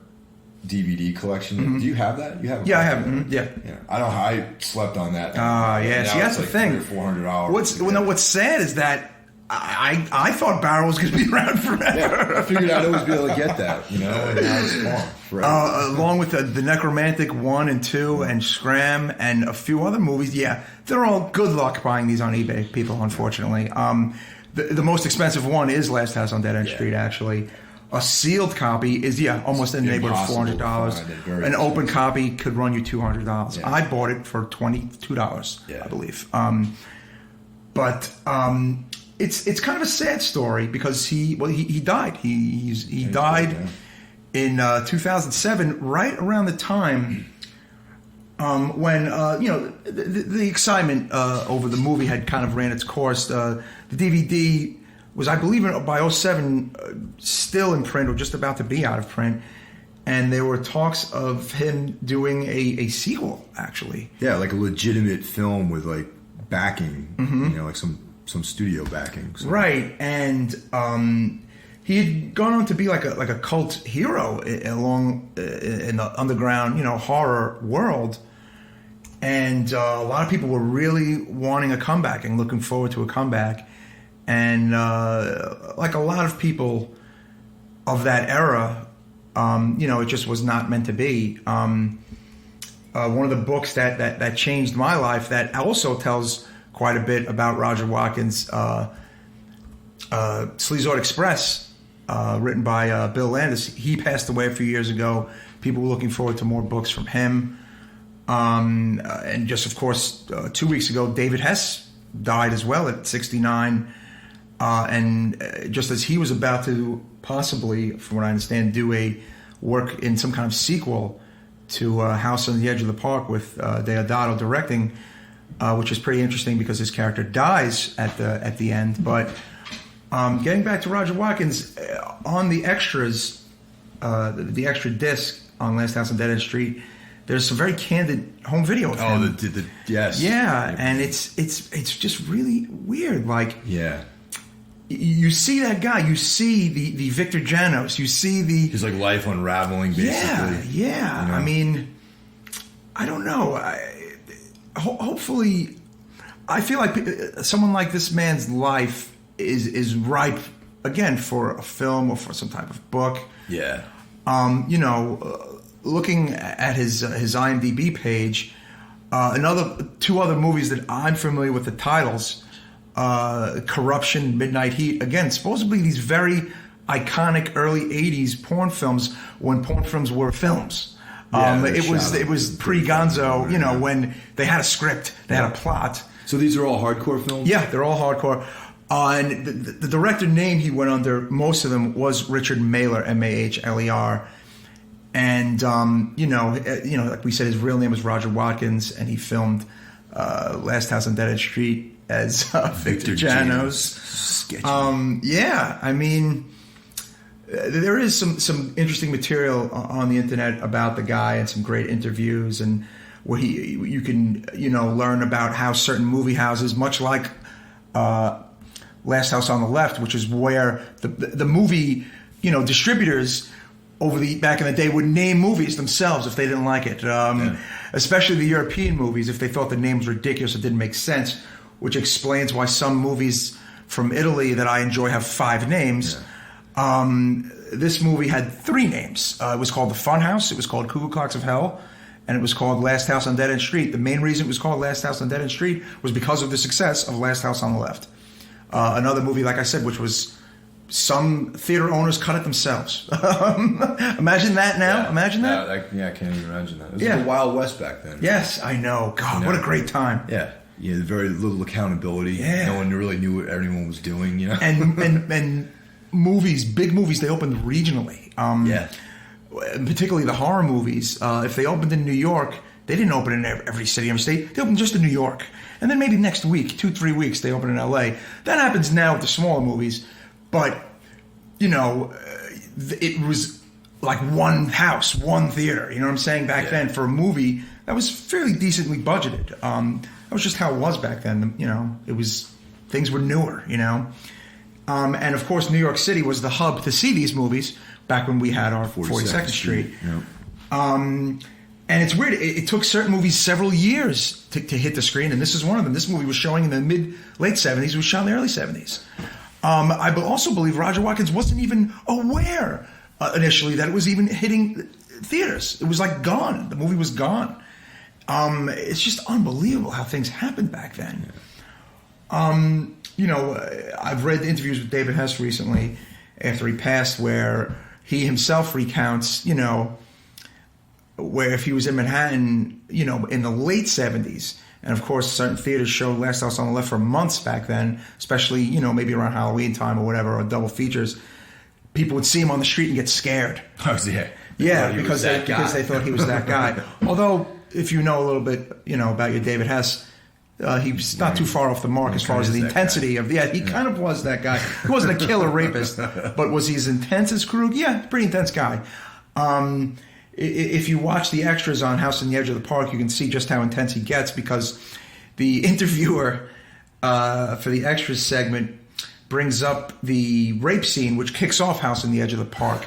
DVD collection. Mm-hmm. Do you have that? You have? Yeah, I have. Mm-hmm. Yeah. I know. I slept on that. Yeah. See, that's the thing. $400. What's sad is that I thought Barrel was going to be around forever. Yeah, I figured I'd always be able to get that, and now it's gone forever. Along with the Necromantic 1 and 2 and Scram and a few other movies. Yeah, they're all good luck buying these on eBay, people, unfortunately. The most expensive one is Last House on Dead End Street, actually. A sealed copy is, almost in the neighborhood of $400. An open copy could run you $200. Yeah. I bought it for $22, I believe. But it's kind of a sad story, because he died. He died in 2007, right around the time when the excitement over the movie had kind of ran its course. The DVD was, I believe, by '07 still in print or just about to be out of print, and there were talks of him doing a sequel, actually. Yeah, like a legitimate film with like backing, like some studio backing. So. Right, and he had gone on to be like a cult hero along in the underground, horror world. And a lot of people were really wanting a comeback and looking forward to a comeback. And like a lot of people of that era, it just was not meant to be. One of the books that changed my life that also tells quite a bit about Roger Watkins, Sleazord Express, written by Bill Landis. He passed away a few years ago. People were looking forward to more books from him. And just, of course, 2 weeks ago, David Hess died as well at 69. And just as he was about to possibly, from what I understand, do a work in some kind of sequel to House on the Edge of the Park with Deodato directing, which is pretty interesting because his character dies at the end. But getting back to Roger Watkins, on the extras, the extra disc on Last House on Dead End Street, there's some very candid home video of him. Yes. Yeah, and it's just really weird. Like, yeah, you see that guy, you see the Victor Janos, you see his like life unraveling, basically. Yeah. I mean, I don't know. Hopefully, I feel like someone like this man's life is ripe again for a film or for some type of book. Yeah. Looking at his IMDb page, two other movies that I'm familiar with the titles, Corruption, Midnight Heat. Again, supposedly these very iconic early '80s porn films when porn films were films. It was pre-Gonzo, when they had a script, they had a plot. So these are all hardcore films? Yeah, they're all hardcore. And the director name he went under, most of them, was Richard Mahler, Mahler. And, like we said, his real name was Roger Watkins, and he filmed Last House on Dead End Street as Victor Janos. Sketchy. I mean, there is some interesting material on the internet about the guy and some great interviews, and where you can learn about how certain movie houses, much like Last House on the Left, which is where the movie distributors back in the day would name movies themselves if they didn't like it, especially the European movies if they thought the name was ridiculous or didn't make sense, which explains why some movies from Italy that I enjoy have 5 names. This movie had 3 names. It was called The Funhouse, it was called Cuckoo Clocks of Hell, and it was called Last House on Dead End Street. The main reason it was called Last House on Dead End Street was because of the success of Last House on the Left. Another movie, like I said, which was some theater owners cut it themselves. Imagine that now. Yeah. Imagine that. I can't even imagine that. It was the Wild West back then. Yes, I know. God, what a great time. Yeah. Very little accountability. Yeah. No one really knew what everyone was doing. And movies, big movies, they opened regionally. Particularly the horror movies. If they opened in New York, they didn't open in every city, every state. They opened just in New York. And then maybe next week, 2-3 weeks, they open in LA. That happens now with the smaller movies. But, it was like one house, one theater. You know what I'm saying? Back then, for a movie, that was fairly decently budgeted. That was just how it was back then. Things were newer, And, of course, New York City was the hub to see these movies back when we had our 42nd Street. Yep. And it's weird. It took certain movies several years to hit the screen, and this is one of them. This movie was showing in the late 70s. It was shot in the early 70s. I also believe Roger Watkins wasn't even aware initially that it was even hitting theaters. It was like gone. The movie was gone. It's just unbelievable how things happened back then. I've read interviews with David Hess recently after he passed where he himself recounts, where if he was in Manhattan, in the late 70s, and of course certain theaters showed Last House on the Left for months back then, especially, maybe around Halloween time or whatever, or double features, people would see him on the street and get scared. Oh, yeah. Yeah, because they thought he was that guy. Although, if you know a little bit, about your David Hess, he's not too far off the mark as far as the intensity of. Yeah, he kind of was that guy. He wasn't a killer rapist, but was he as intense as Krug? Yeah, pretty intense guy. If you watch the extras on House on the Edge of the Park, you can see just how intense he gets, because the interviewer for the extras segment brings up the rape scene, which kicks off House on the Edge of the Park,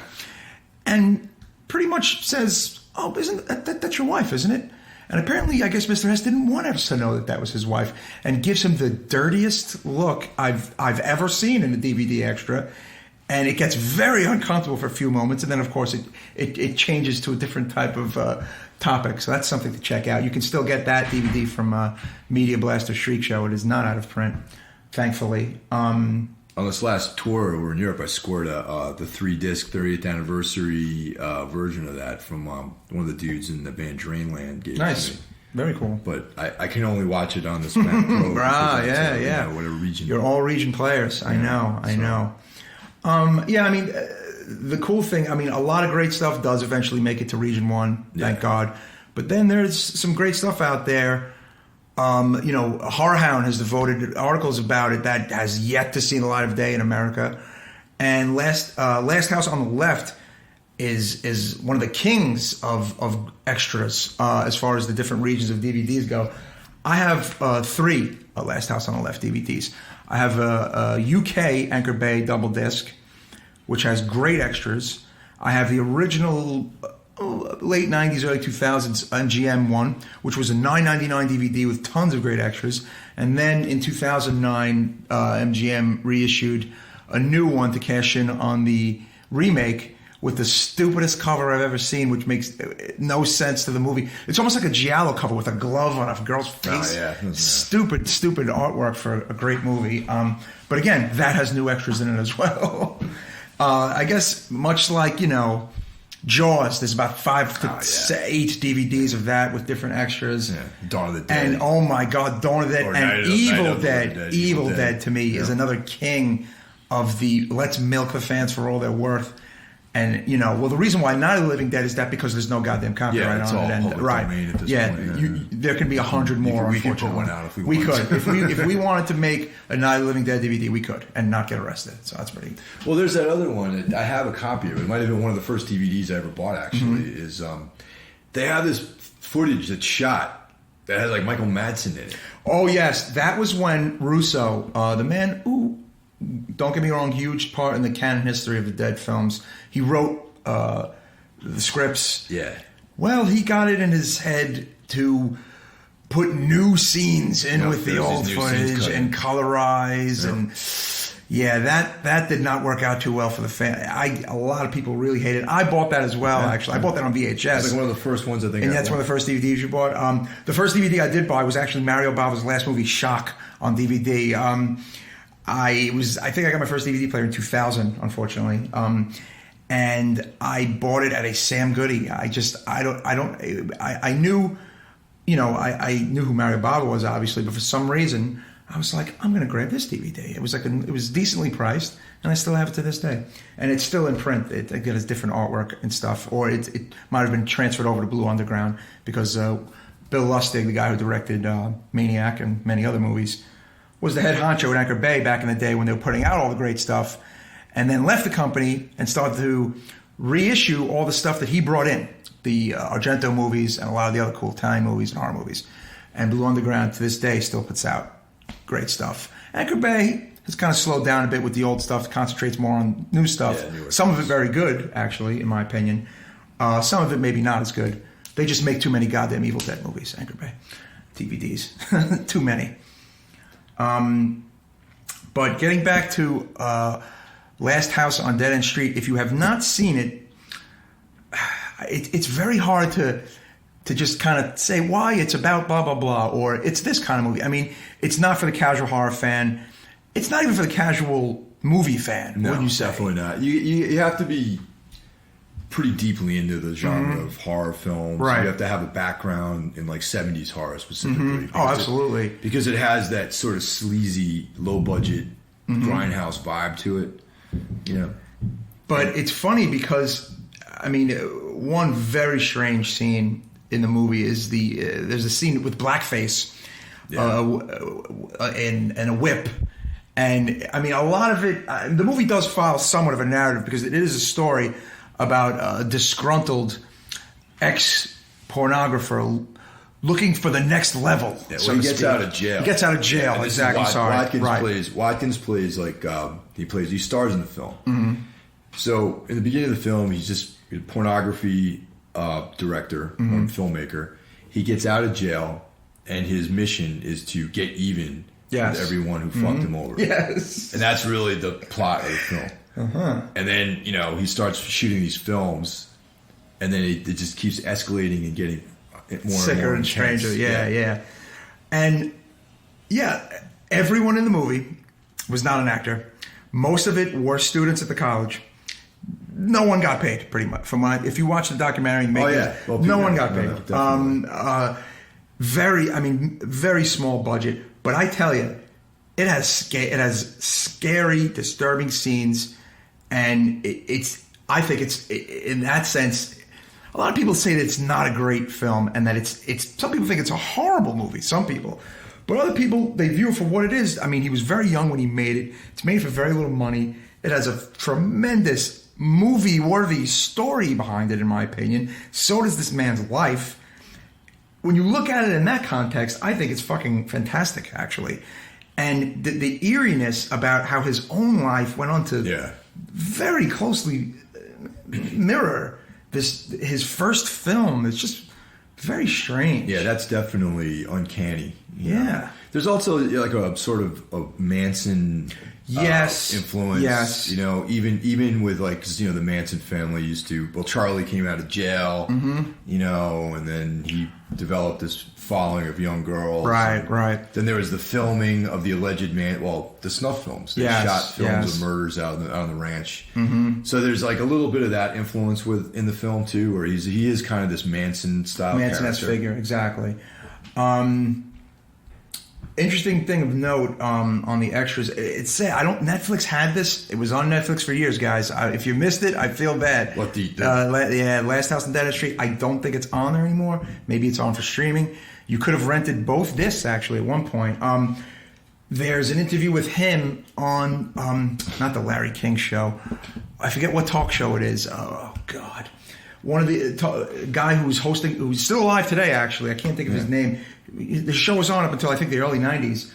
and pretty much says, "Oh, isn't that's your wife, isn't it?" And apparently, I guess Mr. Hess didn't want us to know that was his wife, and gives him the dirtiest look I've ever seen in a DVD extra. And it gets very uncomfortable for a few moments, and then, of course, it changes to a different type of topic. So that's something to check out. You can still get that DVD from Media Blaster Shriek Show. It is not out of print, thankfully. On this last tour over in Europe, I scored the 3-disc 30th anniversary version of that from one of the dudes in the band Drainland. Gave Nice. to me. Very cool. But I can only watch it on the Mac Pro. Yeah. Whatever region. You're all region players. I know. The cool thing, a lot of great stuff does eventually make it to Region 1, thank God. But then there's some great stuff out there. Horrorhound has devoted articles about it that has yet to see the light of day in America. And Last House on the Left is one of the kings of extras as far as the different regions of DVDs go. I have 3 Last House on the Left DVDs. I have a UK Anchor Bay double disc, which has great extras. I have the original late 90s, early 2000s MGM one, which was a $9.99 DVD with tons of great extras. And then in 2009, MGM reissued a new one to cash in on the remake with the stupidest cover I've ever seen, which makes no sense to the movie. It's almost like a giallo cover with a glove on a girl's face. Oh, yeah. Stupid artwork for a great movie. But again, that has new extras in it as well. I guess much like, Jaws, there's about 5 to 8 DVDs of that with different extras. Yeah. Dawn of the Dead. And oh my God, Dawn of the Dead. Or And Evil Dead. Evil Dead to me is another king of the let's milk the fans for all they're worth. And, the reason why Night of the Living Dead is that because there's no goddamn copyright it's on all it. public domain at this point. There can be 100 more, we could unfortunately. put one out if we wanted could. If we wanted to make a Night of the Living Dead DVD, we could, and not get arrested. So that's pretty... Well, there's that other one. I have a copy of it. It might have been one of the first DVDs I ever bought, actually. Is they have this footage that's shot that has, like, Michael Madsen in it. Oh, yes. That was when Russo, the man who, don't get me wrong, huge part in the canon history of the Dead films, he wrote the scripts. Yeah. Well, he got it in his head to put new scenes in with the old footage and colorize and that did not work out too well for the fan. A lot of people really hated it. I bought that as well, actually. I bought that on VHS. It's like one of the first ones I think. And that's one of the first DVDs you bought. The first DVD I did buy was actually Mario Bava's last movie, Shock, on DVD. I think I got my first DVD player in 2000, unfortunately. And I bought it at a Sam Goody. I knew, I knew who Mario Bava was, obviously, but for some reason, I was like, I'm going to grab this DVD. It was decently priced, and I still have it to this day. And it's still in print. It has different artwork and stuff, or it might have been transferred over to Blue Underground because Bill Lustig, the guy who directed Maniac and many other movies, was the head honcho at Anchor Bay back in the day when they were putting out all the great stuff, and then left the company and started to reissue all the stuff that he brought in, the Argento movies and a lot of the other cool Italian movies and horror movies. And Blue Underground to this day still puts out great stuff. Anchor Bay has kind of slowed down a bit with the old stuff, concentrates more on new stuff. Some of it very good, actually, in my opinion. Some of it maybe not as good. They just make too many goddamn Evil Dead movies, Anchor Bay. DVDs. Too many. But getting back to Last House on Dead End Street, if you have not seen it, it's very hard to just kind of say why it's about blah, blah, blah, or it's this kind of movie. I mean, it's not for the casual horror fan. It's not even for the casual movie fan, wouldn't you say? Definitely not. You have to be pretty deeply into the genre of horror films. Right. You have to have a background in like 70s horror specifically. Oh, absolutely. Because it has that sort of sleazy, low-budget grindhouse vibe to it. But it's funny because, I mean, one very strange scene in the movie is there's a scene with blackface and a whip. And I mean, a lot of it, the movie does follow somewhat of a narrative because it is a story about a disgruntled ex-pornographer looking for the next level. Yeah, well, he gets out of jail. He gets out of jail, yeah, exactly. Watkins plays like he stars in the film. Mm-hmm. So in the beginning of the film, he's just a pornography director, filmmaker. He gets out of jail, and his mission is to get even with everyone who fucked him over. Yes, and that's really the plot of the film. And then he starts shooting these films, and then it just keeps escalating and getting more sicker and stranger. Yeah. And everyone in the movie was not an actor. Most of it were students at the college. No one got paid, pretty much. If you watch the documentary, no one got paid. Very small budget. But I tell you, it has scary, disturbing scenes, and I think it's in that sense. A lot of people say that it's not a great film, and that it's. Some people think it's a horrible movie. Some people, but other people, they view it for what it is. I mean, he was very young when he made it. It's made for very little money. It has a tremendous movie-worthy story behind it, in my opinion. So does this man's life. When you look at it in that context, I think it's fucking fantastic, actually. And the eeriness about how his own life went on to very closely mirror his first film. It's just very strange. Yeah, that's definitely uncanny. Yeah. There's also like a sort of a Manson influence. Yes. Even with like, 'cause, the Manson family used to. Well, Charlie came out of jail. And then he developed this following of young girls. Right. Then there was the filming of the alleged the snuff films. They shot films of murders out on the ranch. So there's like a little bit of that influence in the film too, where he is kind of this Manson style Manson-esque figure, exactly. Interesting thing of note on the extras. Netflix had this. It was on Netflix for years, guys. If you missed it, I feel bad. What Last House on Dentistry. I don't think it's on there anymore. Maybe it's on for streaming. You could have rented both discs actually at one point. There's an interview with him on not the Larry King show. I forget what talk show it is. Oh God. One of the guy who's hosting, who's still alive today, actually. I can't think of his name. The show was on up until I think the early 90s.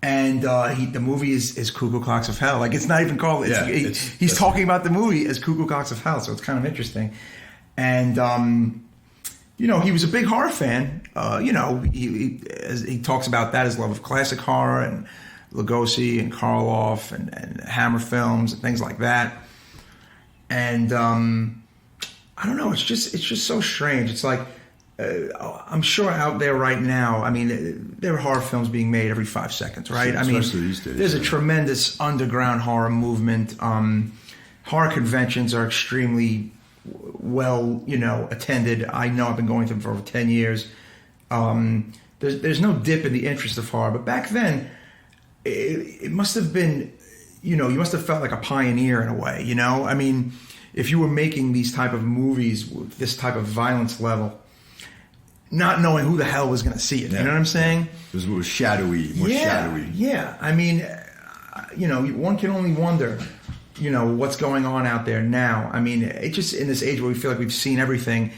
And the movie is Cuckoo Clocks of Hell. Like, it's not even called... he's talking about the movie as Cuckoo Clocks of Hell, so it's kind of interesting. And, he was a big horror fan. He talks about that, his love of classic horror and Lugosi and Karloff and Hammer films and things like that. And... I don't know. It's just so strange. It's like I'm sure out there right now. I mean, there are horror films being made every 5 seconds, right? I mean, these days, there's a tremendous underground horror movement. Horror conventions are extremely well, attended. I know I've been going to them for over 10 years. There's no dip in the interest of horror, but back then, it must have been, you must have felt like a pioneer in a way. I mean. If you were making these type of movies with this type of violence level, not knowing who the hell was going to see it, you know what I'm saying? It was shadowy, more shadowy. Yeah, I mean, one can only wonder, what's going on out there now. I mean, it's just in this age where we feel like we've seen everything,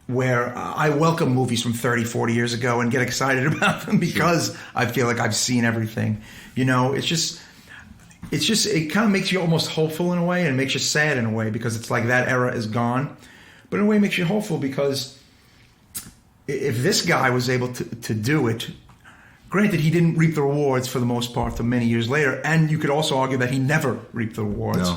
where I welcome movies from 30, 40 years ago and get excited about them because I feel like I've seen everything. It kind of makes you almost hopeful in a way, and it makes you sad in a way because it's like that era is gone. But in a way, it makes you hopeful because if this guy was able to do it, granted, he didn't reap the rewards for the most part for many years later, and you could also argue that he never reaped the rewards.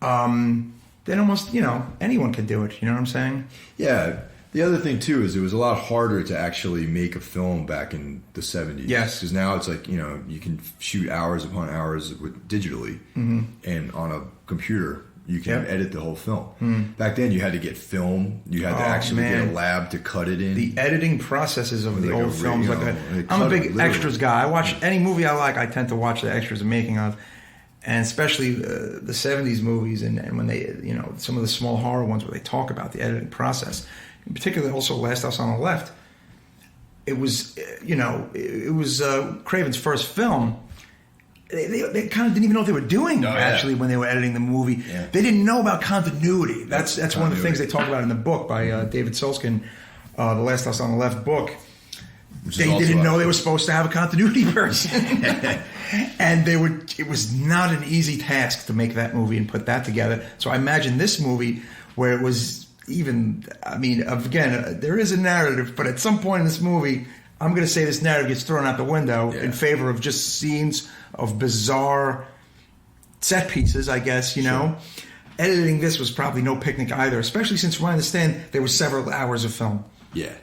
No. Then almost, anyone could do it. You know what I'm saying? Yeah. The other thing, too, is it was a lot harder to actually make a film back in the 70s. Yes. Because now it's like, you can shoot hours upon hours digitally, and on a computer, you can edit the whole film. Back then, you had to get film. You had to actually get a lab to cut it in. The editing processes of the old films. I'm a big extras guy. I watch any movie I like, I tend to watch the extras I'm making of. And especially the 70s movies and when they, some of the small horror ones where they talk about the editing process. in particular also Last House on the Left, it was, Craven's first film. They kind of didn't even know what they were doing when they were editing the movie. Yeah. They didn't know about continuity. That's one of the things they talk about in the book by David Solskin, the Last House on the Left book. They didn't know they were supposed to have a continuity person. And it was not an easy task to make that movie and put that together. So I imagine this movie where it was again, there is a narrative, but at some point in this movie, I'm going to say this narrative gets thrown out the window in favor of just scenes of bizarre set pieces, I guess, you know. Editing this was probably no picnic either, especially since, from what I understand, there were several hours of film. Yeah,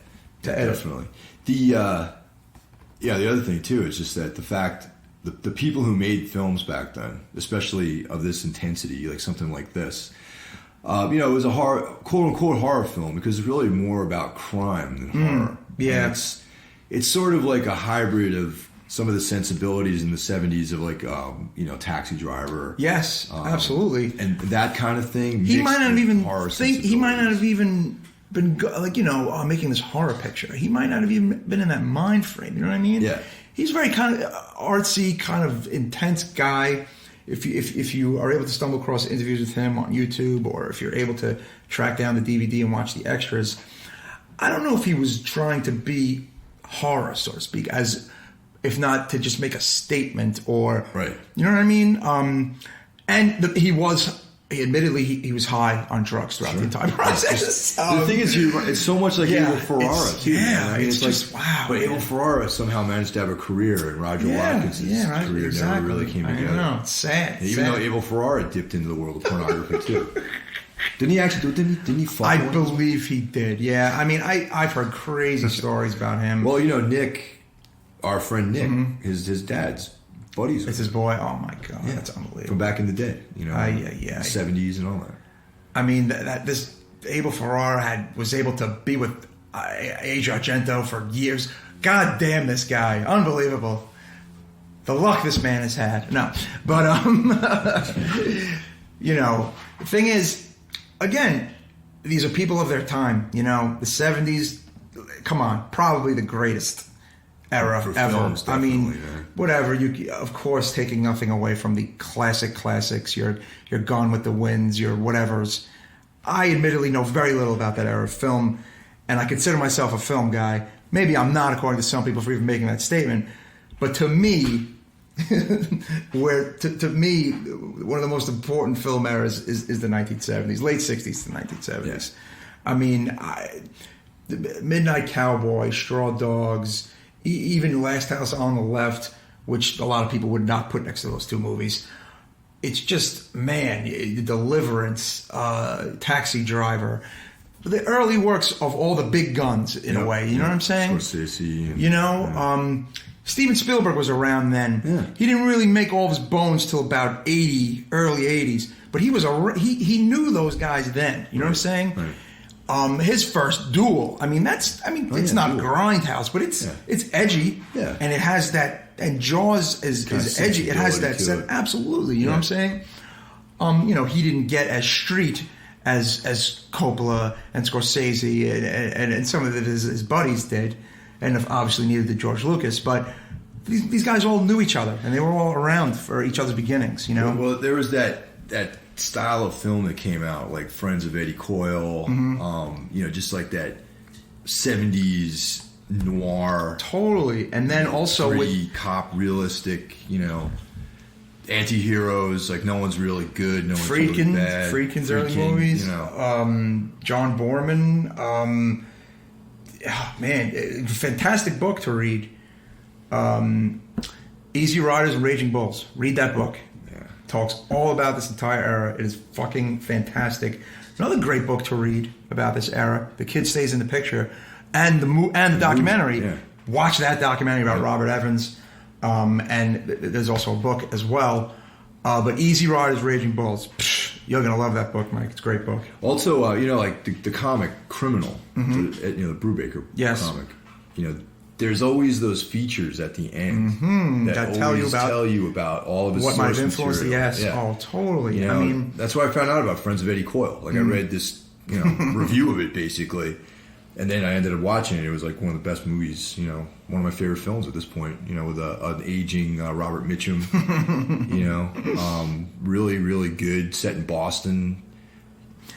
definitely. The other thing, too, is just that the fact, the people who made films back then, especially of this intensity, like something like this, it was a quote-unquote horror film because it's really more about crime than horror. Yeah. And it's sort of like a hybrid of some of the sensibilities in the 70s of like, Taxi Driver. Yes, absolutely. And that kind of thing. He might not have even been making this horror picture. He might not have even been in that mind frame. You know what I mean? Yeah. He's very kind of artsy, kind of intense guy. If you are able to stumble across interviews with him on YouTube, or if you're able to track down the DVD and watch the extras, I don't know if he was trying to be horror, so to speak, if not to just make a statement, or you know what I mean. He admittedly he was high on drugs throughout the entire process. The thing is, it's so much like Abel Ferrara too. Yeah, I mean, it's just wow. But Abel Ferrara somehow managed to have a career, and Roger Watkins' career never really came together. I know, it's sad. Even though Abel Ferrara dipped into the world of pornography too. Didn't he actually? Didn't he? I believe he did. Yeah, I mean, I've heard crazy stories about him. Well, Nick, our friend Nick, his dad's buddies. It's his boy. Oh my god, that's unbelievable. From back in the day, the 70s and all that. I mean, this Abel Ferrara was able to be with Asia Argento for years. God damn, this guy, unbelievable. The luck this man has had. No, but the thing is, again, these are people of their time. The 70s. Come on, probably the greatest era ever. Films, I mean, whatever. You, of course, taking nothing away from the classics. Your Gone with the Winds, your whatevers. I admittedly know very little about that era of film, and I consider myself a film guy. Maybe I'm not, according to some people, for even making that statement. But to me, to me, one of the most important film eras is the 1970s, late 60s to 1970s. Yes. I mean, Midnight Cowboy, Straw Dogs, even Last House on the Left, which a lot of people would not put next to those two movies. It's just, man, Deliverance, Taxi Driver, the early works of all the big guns in a way. You know what I'm saying? Scorsese. Steven Spielberg was around then. Yeah. He didn't really make all of his bones till about early 80s, but he was he knew those guys then. You know what I'm saying? Right. His first Duel. I mean, it's not Duel. Grindhouse, but it's edgy. Yeah. And it has that. And Jaws is edgy. It has that set. Absolutely. You know what I'm saying? He didn't get as street as Coppola and Scorsese and some of his buddies did, and obviously neither did George Lucas. But these guys all knew each other, and they were all around for each other's beginnings. Well, there was that style of film that came out, like Friends of Eddie Coyle. Just like that 70s noir, totally. And then also with cop realistic, anti-heroes, like no one's really good, no one's really bad. Friedkin's early movies, John Borman, fantastic book to read. Easy Riders and Raging Bulls. Read that book. Talks all about this entire era. It is fucking fantastic. Another great book to read about this era, The Kid Stays in the Picture, and the documentary. Yeah. Watch that documentary about Robert Evans. And there's also a book as well. But Easy Riders, Raging Bulls. You're going to love that book, Mike. It's a great book. Also, like the comic Criminal, the Brubaker comic. There's always those features at the end that tell you about all of his what might have source influenced material. Yes. Yeah. Oh, totally. That's why I found out about Friends of Eddie Coyle. Like I read this, review of it basically. And then I ended up watching it. It was like one of the best movies, you know, one of my favorite films at this point, you know, with an aging Robert Mitchum, you know, really, really good, set in Boston.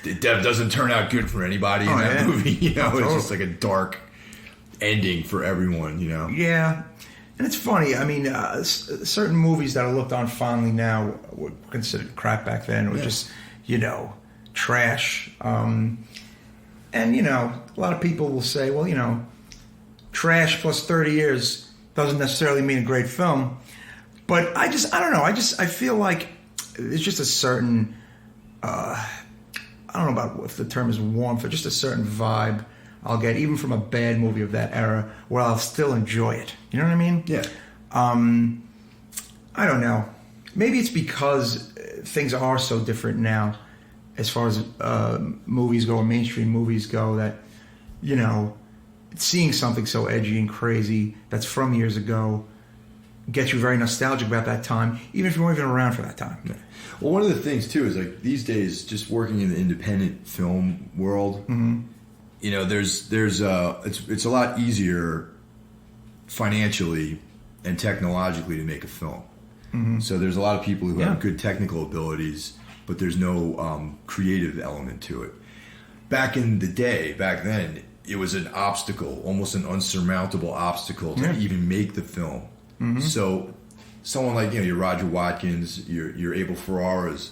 It doesn't turn out good for anybody in that movie, you know, it's just like a dark ending for everyone, you know. Yeah. And it's funny, I mean, certain movies that are looked on fondly now were considered crap back then, or just, you know, trash. And, you know, a lot of people will say, well, you know, trash plus 30 years doesn't necessarily mean a great film. But I don't know. I feel like there's just a certain, I don't know about if the term is warmth, or just a certain vibe I'll get, even from a bad movie of that era, where I'll still enjoy it. You know what I mean? Yeah. I don't know. Maybe it's because things are so different now, as far as movies go, or mainstream movies go, that, you know, seeing something so edgy and crazy that's from years ago gets you very nostalgic about that time, even if you weren't even around for that time. Yeah. Well, one of the things, too, is like these days, just working in the independent film world, you know, it's a lot easier financially and technologically to make a film. So there's a lot of people who have good technical abilities, but there's no creative element to it. Back then, it was an obstacle, almost an unsurmountable obstacle to even make the film. So someone like, you know, your Roger Watkins, your Abel Ferraras,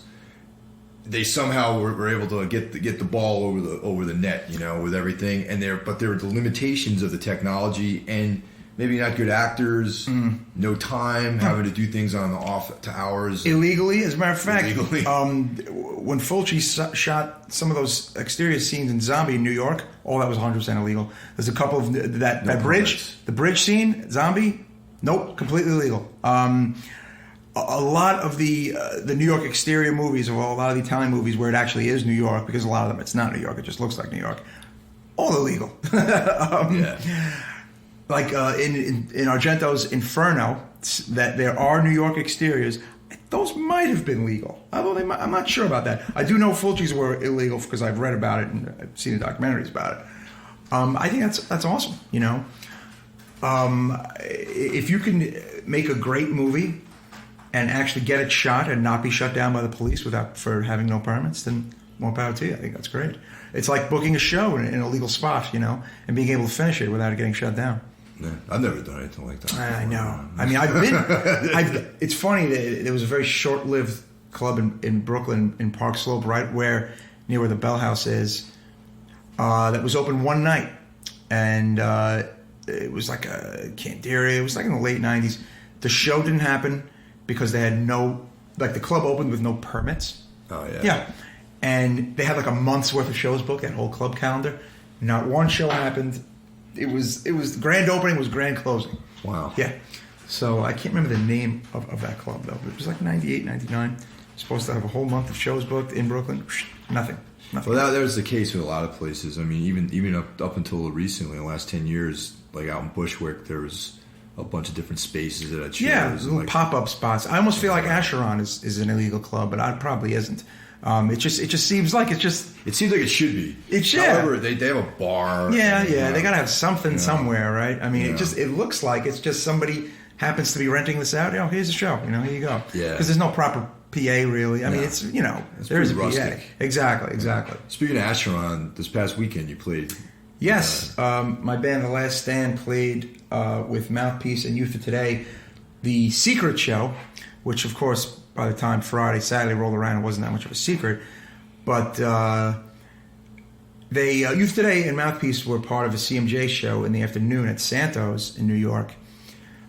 they somehow were able to get the ball over the net, you know, with everything. But there were the limitations of the technology, and maybe not good actors, no time, having to do things on the off to hours. Illegally, as a matter of fact. When Fulci shot some of those exterior scenes in Zombie in New York, that was 100% illegal. There's a couple of that bridge, the bridge scene, Zombie, nope, completely illegal. A lot of the New York exterior movies, or a lot of the Italian movies where it actually is New York, because a lot of them it's not New York, it just looks like New York, all illegal. Like in Argento's Inferno, that there are New York exteriors. Those might have been legal, although I'm not sure about that. I do know Fulci's were illegal because I've read about it and I've seen the documentaries about it. I think that's awesome. You know, if you can make a great movie and actually get it shot and not be shut down by the police for having no permits, then more power to you. I think that's great. It's like booking a show in a legal spot, you know, and being able to finish it without it getting shut down. Yeah, I've never done anything like that. I know. I mean, it's funny that there was a very short-lived club in Brooklyn, in Park Slope, right near where the Bell House is, that was open one night. And it was like a Candiria. It was like in the late 90s. The show didn't happen because they had the club opened with no permits. Oh, yeah. Yeah. And they had like a month's worth of shows booked, that whole club calendar. Not one show happened. It was grand opening, was grand closing. Wow. Yeah. So I can't remember the name of that club, though. It was like 98, 99. Supposed to have a whole month of shows booked in Brooklyn. Nothing. Well, that was the case with a lot of places. I mean, even up until recently, in the last 10 years, like out in Bushwick, there was a bunch of different spaces that had shows. Yeah, little pop-up spots. I almost feel like Acheron is an illegal club, but it probably isn't. It just seems like it seems like it should be. However, they have a bar. Yeah, they gotta have something somewhere, right? I mean, it looks like it's just somebody happens to be renting this out. Here's a show. Here you go. Yeah. Because there's no proper PA really. I mean, it's there is a rustic. PA. Exactly. Speaking of Acheron, this past weekend you played. Yes, my band The Last Stand played with Mouthpiece and Youth of Today, the Secret Show, which of course, by the time Friday, Saturday rolled around, it wasn't that much of a secret. But Youth Today and Mouthpiece were part of a CMJ show in the afternoon at Santos in New York.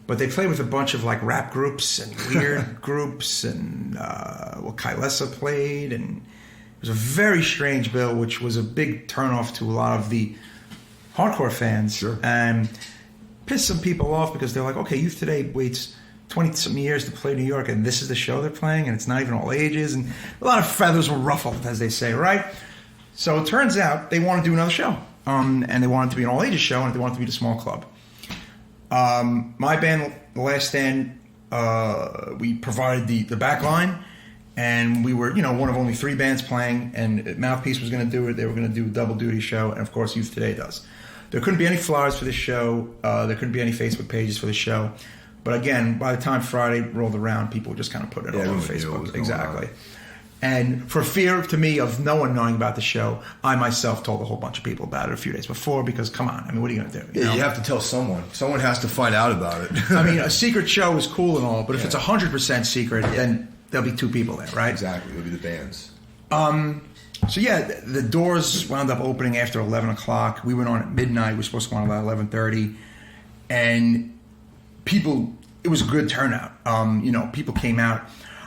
But they played with a bunch of like rap groups and weird groups, and Kylesa played, and it was a very strange bill, which was a big turnoff to a lot of the hardcore fans. Sure. And pissed some people off because they're like, okay, Youth Today waits 20-something years to play New York, and this is the show they're playing, and it's not even all ages, and a lot of feathers were ruffled, as they say, right? So it turns out they want to do another show, and they want it to be an all-ages show, and they want it to be a small club. My band, The Last Stand, we provided the back line, And we were, one of only 3 bands playing, and Mouthpiece was going to do it. They were going to do a double duty show, and of course, Youth Today does. There couldn't be any flyers for this show. There couldn't be any Facebook pages for the show. But again, by the time Friday rolled around, people just kind of put it all on Facebook. Exactly. And for fear to me of no one knowing about the show, I myself told a whole bunch of people about it a few days before, because come on, I mean, what are you going to do? You have to tell someone. Someone has to find out about it. I mean, a secret show is cool and all, but if it's 100% secret, then there'll be 2 people there, right? Exactly. It'll be the bands. So yeah, the doors wound up opening after 11 o'clock. We went on at midnight. We were supposed to go on about 11:30. And people, it was a good turnout. People came out.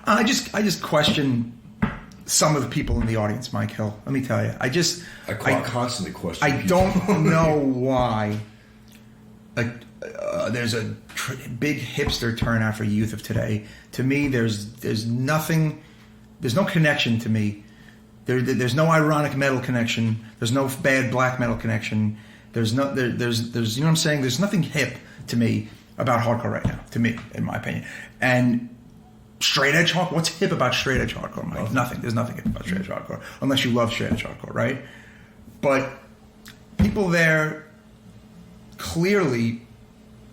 I just question some of the people in the audience, Mike Hill. Let me tell you. I constantly question I people. don't know why there's a big hipster turnout for youth of today. To me, there's nothing, there's no connection to me. There's no ironic metal connection. There's no bad black metal connection. There's you know what I'm saying? There's nothing hip to me about hardcore right now, to me, in my opinion. And straight edge hardcore, what's hip about straight edge hardcore, Mike? Oh. Nothing. There's nothing hip about straight edge hardcore, unless you love straight edge hardcore, right? But people there clearly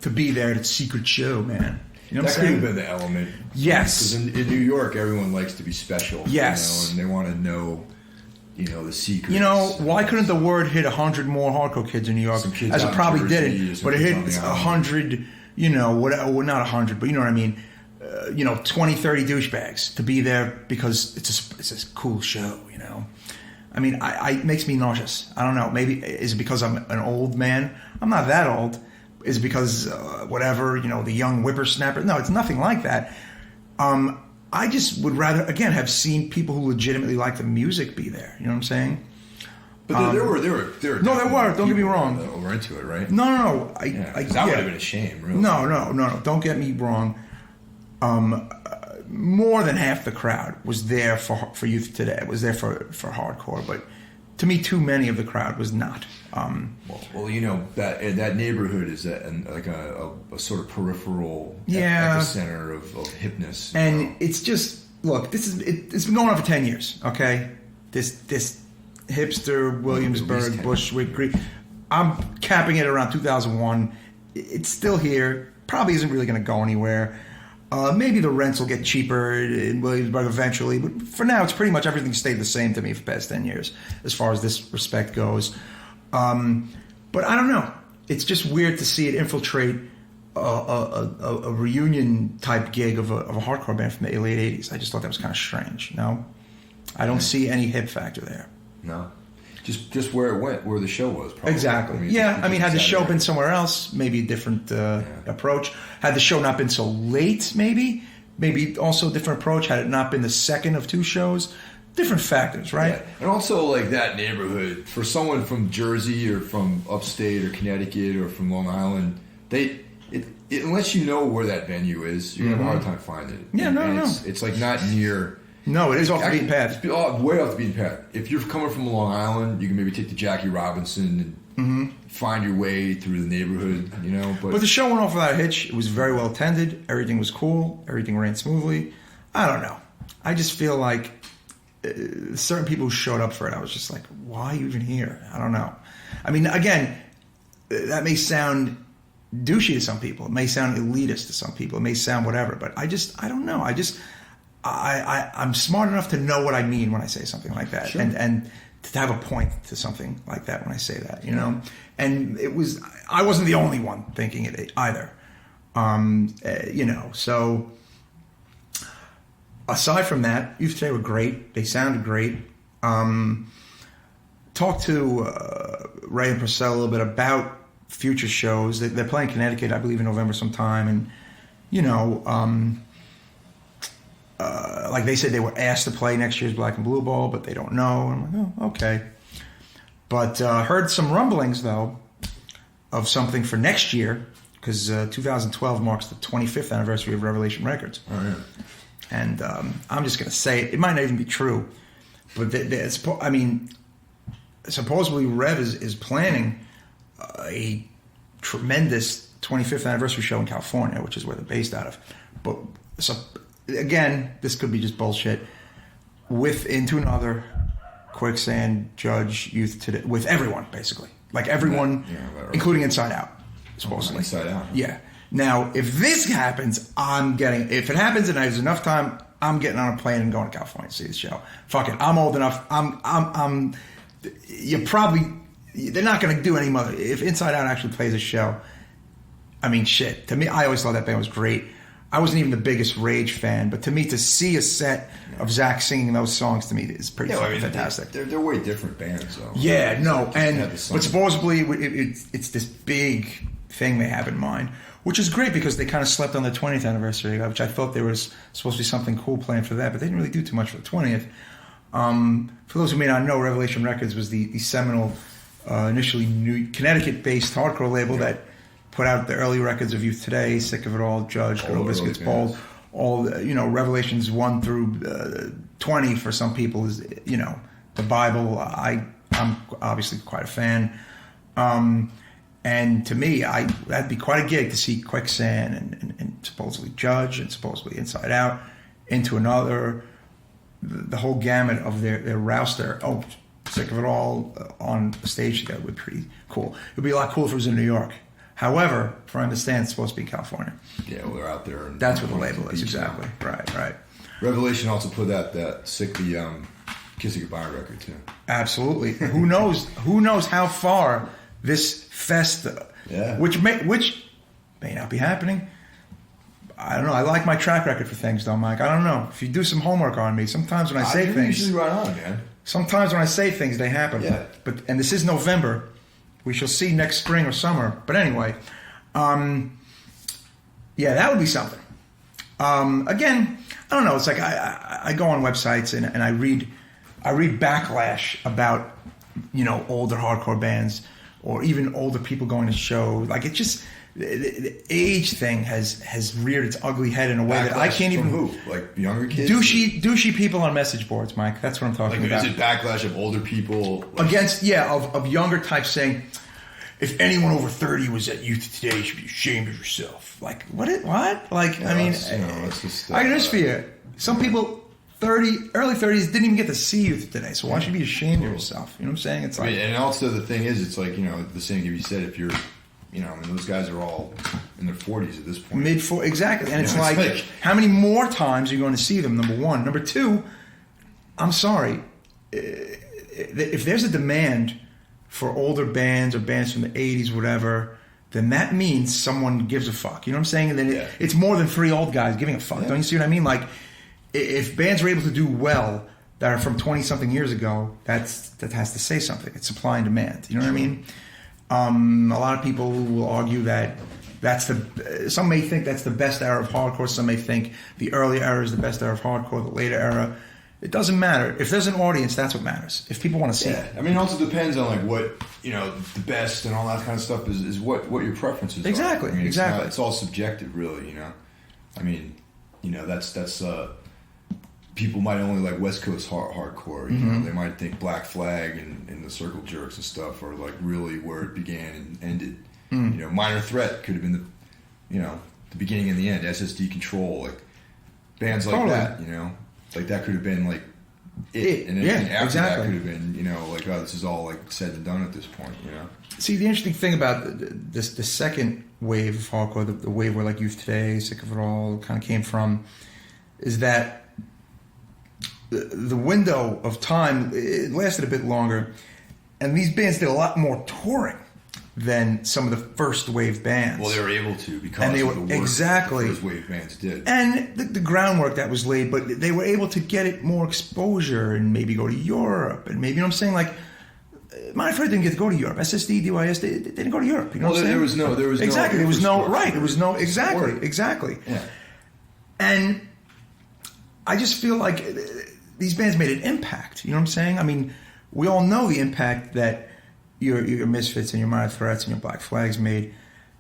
to be there at a secret show, man. You know what I'm saying? That could have been the element. Yes. Because in New York, everyone likes to be special. Yes. And they want to know, the secrets. Why couldn't the word hit 100 more hardcore kids in New York? As it probably didn't, but it hit 100, whatever, not 100, but you know what I mean? 20, 30 douchebags to be there because it's a cool show, I mean, it makes me nauseous. I don't know. Maybe, is it because I'm an old man? I'm not that old. Is it because, the young whippersnapper? No, it's nothing like that. I just would rather, again, have seen people who legitimately like the music be there. You know what I'm saying? But there were. No, there were. Don't get me wrong. That were into it, right? No. That would have been a shame, really. No. Don't get me wrong. More than half the crowd was there for Youth Today. Was there for hardcore, but to me, too many of the crowd was not. That neighborhood is like a sort of peripheral epicenter of hipness. And it's just, look, it's been going on for 10 years, okay? This hipster, Williamsburg, Bushwick, I'm capping it around 2001. It's still here. Probably isn't really going to go anywhere. Maybe the rents will get cheaper in Williamsburg eventually, but for now, it's pretty much everything stayed the same to me for the past 10 years as far as this respect goes. But I don't know. It's just weird to see it infiltrate a reunion type gig of a hardcore band from the late 80s. I just thought that was kind of strange. I don't see any hip factor there. No. Just where it went, where the show was, probably. Exactly. Had the show been somewhere else, maybe a different approach. Had the show not been so late, maybe also a different approach. Had it not been the second of 2 shows, different factors, right? Yeah. And also, like, that neighborhood, for someone from Jersey or from upstate or Connecticut or from Long Island, unless you know where that venue is, you're going to have a hard time finding it. Yeah, no. It's like not near... No, it is off the beaten path. Way off the beaten path. If you're coming from Long Island, you can maybe take the Jackie Robinson and find your way through the neighborhood, But the show went off without a hitch. It was very well attended. Everything was cool. Everything ran smoothly. I don't know. I just feel like certain people who showed up for it, I was just like, why are you even here? I don't know. I mean, again, that may sound douchey to some people. It may sound elitist to some people. It may sound whatever. But I don't know. I'm smart enough to know what I mean when I say something like that, sure. and to have a point to something like that when I say that, And I wasn't the only one thinking it either, So aside from that, Youth Today were great. They sounded great. Talked to Ray and Purcell a little bit about future shows. They're playing Connecticut, I believe, in November sometime, and like they said, they were asked to play next year's Black and Blue Ball, but they don't know. I'm like, oh, okay. But heard some rumblings, though, of something for next year, because 2012 marks the 25th anniversary of Revelation Records. Oh, yeah. And I'm just going to say it. It might not even be true, but supposedly Rev is planning a tremendous 25th anniversary show in California, which is where they're based out of. But again, this could be just bullshit. into another, Quicksand, Judge, Youth Today, with everyone basically, like everyone, right. including Inside Out, supposedly. Inside Out. Yeah. Now, if this happens, if it happens and there's enough time, I'm getting on a plane and going to California to see the show. Fuck it, I'm old enough. They're not going to do any more. If Inside Out actually plays a show, I mean, shit. To me, I always thought that band was great. I wasn't even the biggest Rage fan, but to me, to see a set of Zach singing those songs to me is pretty fantastic. They're way different bands, though. Yeah, no, but supposedly it's this big thing they have in mind, which is great because they kind of slept on the 20th anniversary, which I thought there was supposed to be something cool planned for that, but they didn't really do too much for the 20th. For those who may not know, Revelation Records was the seminal, initially new Connecticut-based hardcore label that put out the early records of Youth Today, Sick of It All, Judge, Girl Biscuits, Bold, all Revelations 1 through 20 for some people is, the Bible. I'm obviously quite a fan. And to me, that'd be quite a gig to see Quicksand and supposedly Judge and supposedly Inside Out into another, the whole gamut of their roster. Oh, Sick of It All on the stage together would be pretty cool. It would be a lot cooler if it was in New York. However, from what I understand, it's supposed to be California. Yeah, well, they're out there. That's what the label is, exactly. Right. Revelation also put out that sickly Kiss a Goodbye record, too. Absolutely. Who knows how far this fest, which may not be happening. I don't know. I like my track record for things, though, Mike. I don't know. If you do some homework on me, sometimes when I say things... Usually right on, man. Sometimes when I say things, they happen. Yeah. And this is November. We shall see next spring or summer. But anyway, that would be something. Again, I don't know. It's like I go on websites and I read backlash about older hardcore bands or even older people going to shows. Like, it just, the age thing has reared its ugly head in a way that I can't even... From who? Like younger kids? Douchey people on message boards, Mike. That's what I'm talking about. Is it backlash of older people? Against, of younger types saying, if anyone over 30 was at Youth Today, you should be ashamed of yourself. Like, what? Like, yeah, I mean, it's just, I can just feel it. Some people... early 30s didn't even get to see Youth Today, so why should you be ashamed of yourself? You know what I'm saying? It's like, and also the thing is, it's like, the same can be said if you're, those guys are all in their 40s at this point. Mid-40s, exactly. And it's like, how many more times are you going to see them, number one? Number two, I'm sorry, if there's a demand for older bands or bands from the 80s, whatever, then that means someone gives a fuck. You know what I'm saying? And then it's more than three old guys giving a fuck. Yeah. Don't you see what I mean? Like, if bands are able to do well that are from 20-something years ago, that has to say something. It's supply and demand. You know what I mean? A lot of people will argue that some may think that's the best era of hardcore. Some may think the early era is the best era of hardcore, the later era. It doesn't matter. If there's an audience, that's what matters. If people want to see it. I mean, it also depends on like what, the best and all that kind of stuff is what your preferences exactly. are. I mean, exactly. It's all subjective, really, I mean, that's people might only like West Coast hardcore. They might think Black Flag and the Circle Jerks and stuff are like really where it began and ended. Minor Threat could have been the beginning and the end. SSD Control, like bands like that. Like that could have been like it, and anything after that could have been like, oh, this is all like said and done at this point. See, the interesting thing about the second wave of hardcore, the wave where like Youth Today, Sick of It All kind of came from, is that the window of time, it lasted a bit longer, and these bands did a lot more touring than some of the first wave bands. Well, they were able to because of the work the first wave bands did. And the groundwork that was laid, but they were able to get it more exposure and maybe go to Europe, and maybe, you know what I'm saying, like, Minor Threat didn't get to go to Europe. SSD, DYS, they didn't go to Europe. You know what I'm saying? There was no exactly. Exactly. Yeah. And I just feel like these bands made an impact. You know what I'm saying? I mean, we all know the impact that your Misfits and your Minor Threats and your Black Flags made.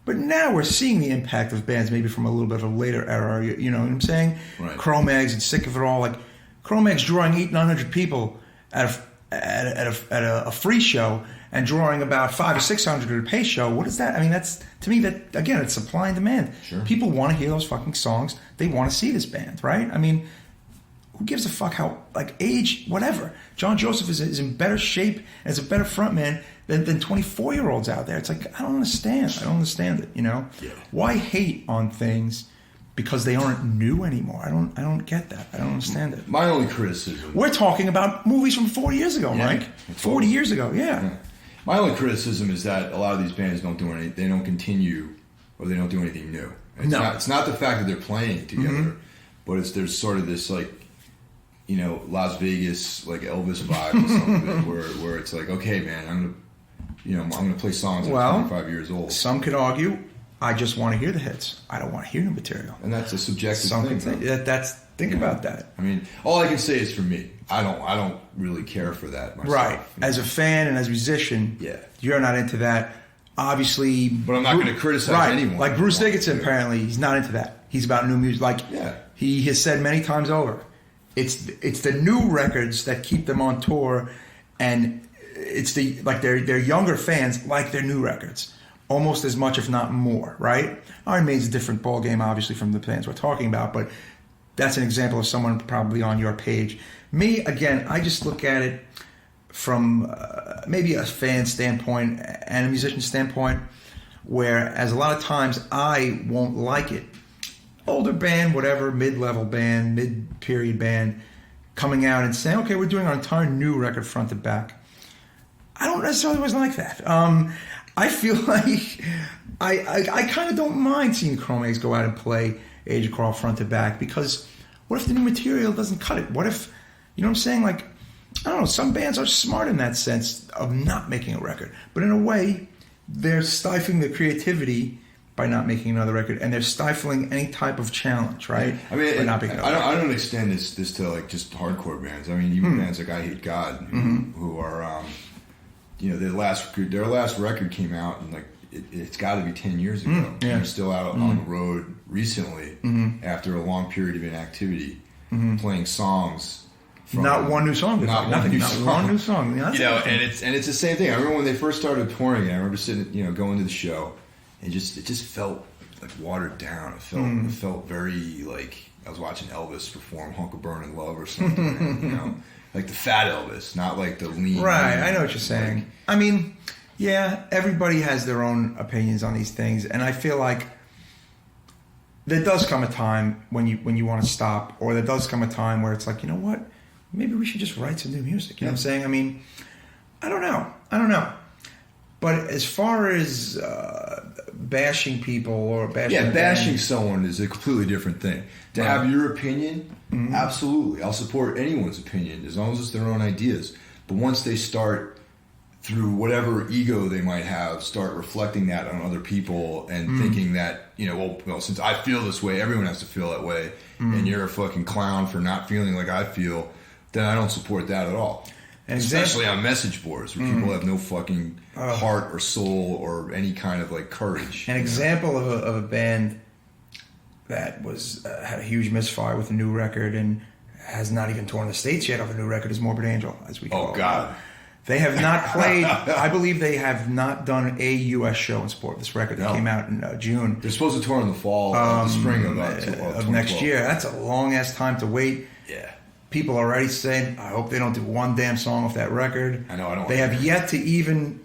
But now we're seeing the impact of bands maybe from a little bit of a later era. You know what I'm saying? Right. Cro-Mags and Sick of It All. Like, Cro-Mags drawing 800-900 people at a free show and drawing about 500 or 600 at a pay show. What is that? I mean, that's, to me, that again, it's supply and demand. Sure. People want to hear those fucking songs. They want to see this band, right? I mean, who gives a fuck how, like, age, whatever. John Joseph is in better shape and is a better frontman than 24-year-olds out there. It's like, I don't understand it, you know? Yeah. Why hate on things because they aren't new anymore? I don't get that. I don't understand it. My only criticism... We're talking about movies from 40 years ago, Mike. 40 years ago, yeah. My only criticism is that a lot of these bands don't do anything. They don't continue, or they don't do anything new. It's not the fact that they're playing together, but there's sort of this, like, you know, Las Vegas, like, Elvis vibe or something, where it's like, okay, man, I'm gonna play songs that are 25 years old. Some could argue, I just want to hear the hits. I don't want to hear new material. And that's a subjective thing. Think about that. I mean, all I can say is for me, I don't really care for that myself. Right. As a fan and as a musician, you're not into that. Obviously, but I'm not going to criticize anyone. Like Bruce Dickinson, apparently, he's not into that. He's about new music. Like he has said many times over, it's the new records that keep them on tour, and it's their younger fans like their new records almost as much, if not more. Right? Iron Maiden's a different ballgame, obviously, from the bands we're talking about, but that's an example of someone probably on your page. Me, again, I just look at it from maybe a fan standpoint and a musician standpoint, whereas a lot of times I won't like it. Older band, whatever, mid-level band, mid-period band, coming out and saying, okay, we're doing our entire new record front to back. I don't necessarily always like that. I feel like I kind of don't mind seeing the Necromaniacs go out and play Age of Crawl front to back, because what if the new material doesn't cut it? What if, you know what I'm saying? Like, I don't know, some bands are smart in that sense of not making a record. But in a way, they're stifling their creativity by not making another record, and they're stifling any type of challenge, right? I mean, not making I don't extend this to, like, just hardcore bands. I mean, even bands like I Hate God, who are, you know, their last record came out, and, like, it's got to be 10 years ago. And they're still out on the road recently after a long period of inactivity, playing songs. Not one new song. Not one new song. Yeah, you know, and it's the same thing. I remember when they first started touring, I remember sitting, you know, going to the show, and it just felt like watered down. It felt very like I was watching Elvis perform "Hunk of Burning Love" or something. You know, like the fat Elvis, not like the lean. Right, I know what you're saying. Like, I mean, yeah, everybody has their own opinions on these things, and I feel like there does come a time when you want to stop, or there does come a time where it's like, you know what, maybe we should just write some new music. You know what I'm saying? I mean, I don't know. But as far as bashing people or bashing someone is a completely different thing. To have your opinion, absolutely, I'll support anyone's opinion as long as it's their own ideas. But once they start, through whatever ego they might have, start reflecting that on other people and thinking that, you know, well, since I feel this way, everyone has to feel that way, and you're a fucking clown for not feeling like I feel, then I don't support that at all. And especially on message boards where people have no fucking heart or soul or any kind of, like, courage. An example of a band that was had a huge misfire with a new record and has not even torn the States yet of a new record is Morbid Angel, as we call it. Oh, God. They have not played, I believe they have not done a U.S. show in support of this record that came out in June. They're supposed to tour in the fall, the spring of next year. That's a long-ass time to wait. Yeah. People are already saying, I hope they don't do one damn song off that record. I know, I don't. They have yet to even,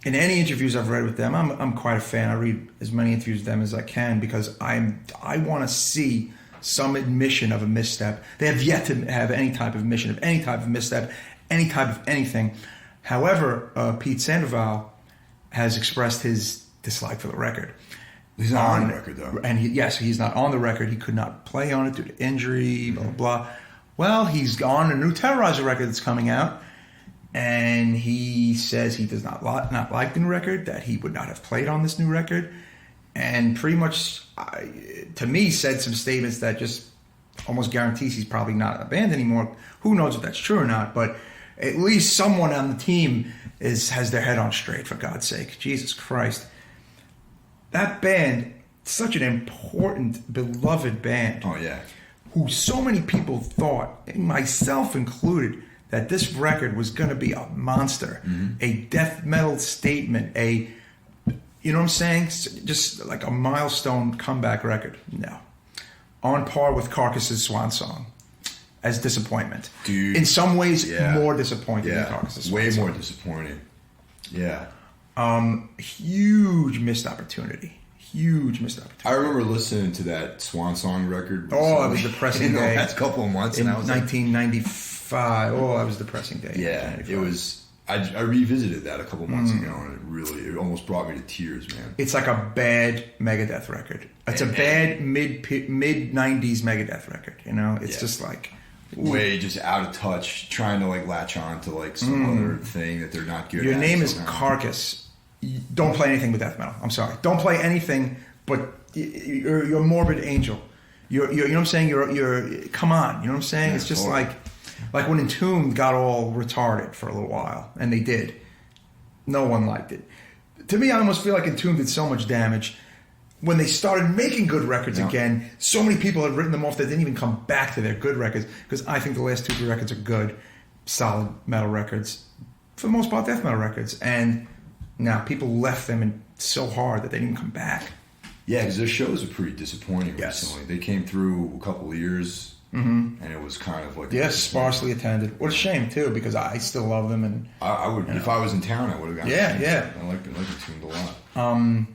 in any interviews I've read with them, I'm quite a fan. I read as many interviews with them as I can because I want to see some admission of a misstep. They have yet to have any type of admission of any type of misstep, any type of anything. However, Pete Sandoval has expressed his dislike for the record. He's not on the record, though. And he's not on the record. He could not play on it due to injury, blah, blah, blah. Well, he's on a new Terrorizer record that's coming out, and he says he does not like the new record, that he would not have played on this new record, and pretty much, to me, said some statements that just almost guarantees he's probably not in a band anymore. Who knows if that's true or not, but at least someone on the team has their head on straight, for God's sake. Jesus Christ. That band, such an important, beloved band. Oh, yeah. Who so many people thought, myself included, that this record was going to be a monster, a death metal statement, you know what I'm saying? Just like a milestone comeback record. No. On par with Carcass's Swan Song. as disappointment. Dude, in some ways, more disappointing than Carcass. Way more disappointing. Yeah. Huge missed opportunity. I remember listening to that Swan Song record. Oh, it was a depressing day. Last couple of months. In and I was 1995. Oh, that was a depressing day. Yeah, it was. I revisited that a couple months ago, and it almost brought me to tears, man. It's like a bad Megadeth record. It's a bad mid 90s Megadeth record. You know, it's just like way just out of touch, trying to like latch on to like some other thing that they're not good at. Your name is Carcass. Don't play anything with death metal. I'm sorry. Don't play anything. But you're Morbid Angel. You're you know what I'm saying. You're come on. You know what I'm saying. It's just like when Entombed got all retarded for a little while, and they did. No one liked it. To me, I almost feel like Entombed did so much damage. When they started making good records again, so many people had written them off that didn't even come back to their good records, because I think the last 2-3 records are good, solid metal records. For the most part, death metal records. And now people left them so hard that they didn't come back. Yeah, because their shows are pretty disappointing recently. They came through a couple of years, and it was kind of like... sparsely attended. What a shame, too, because I still love them. And I would, if I was in town, I would have gone. Yeah. I like Entombed a lot.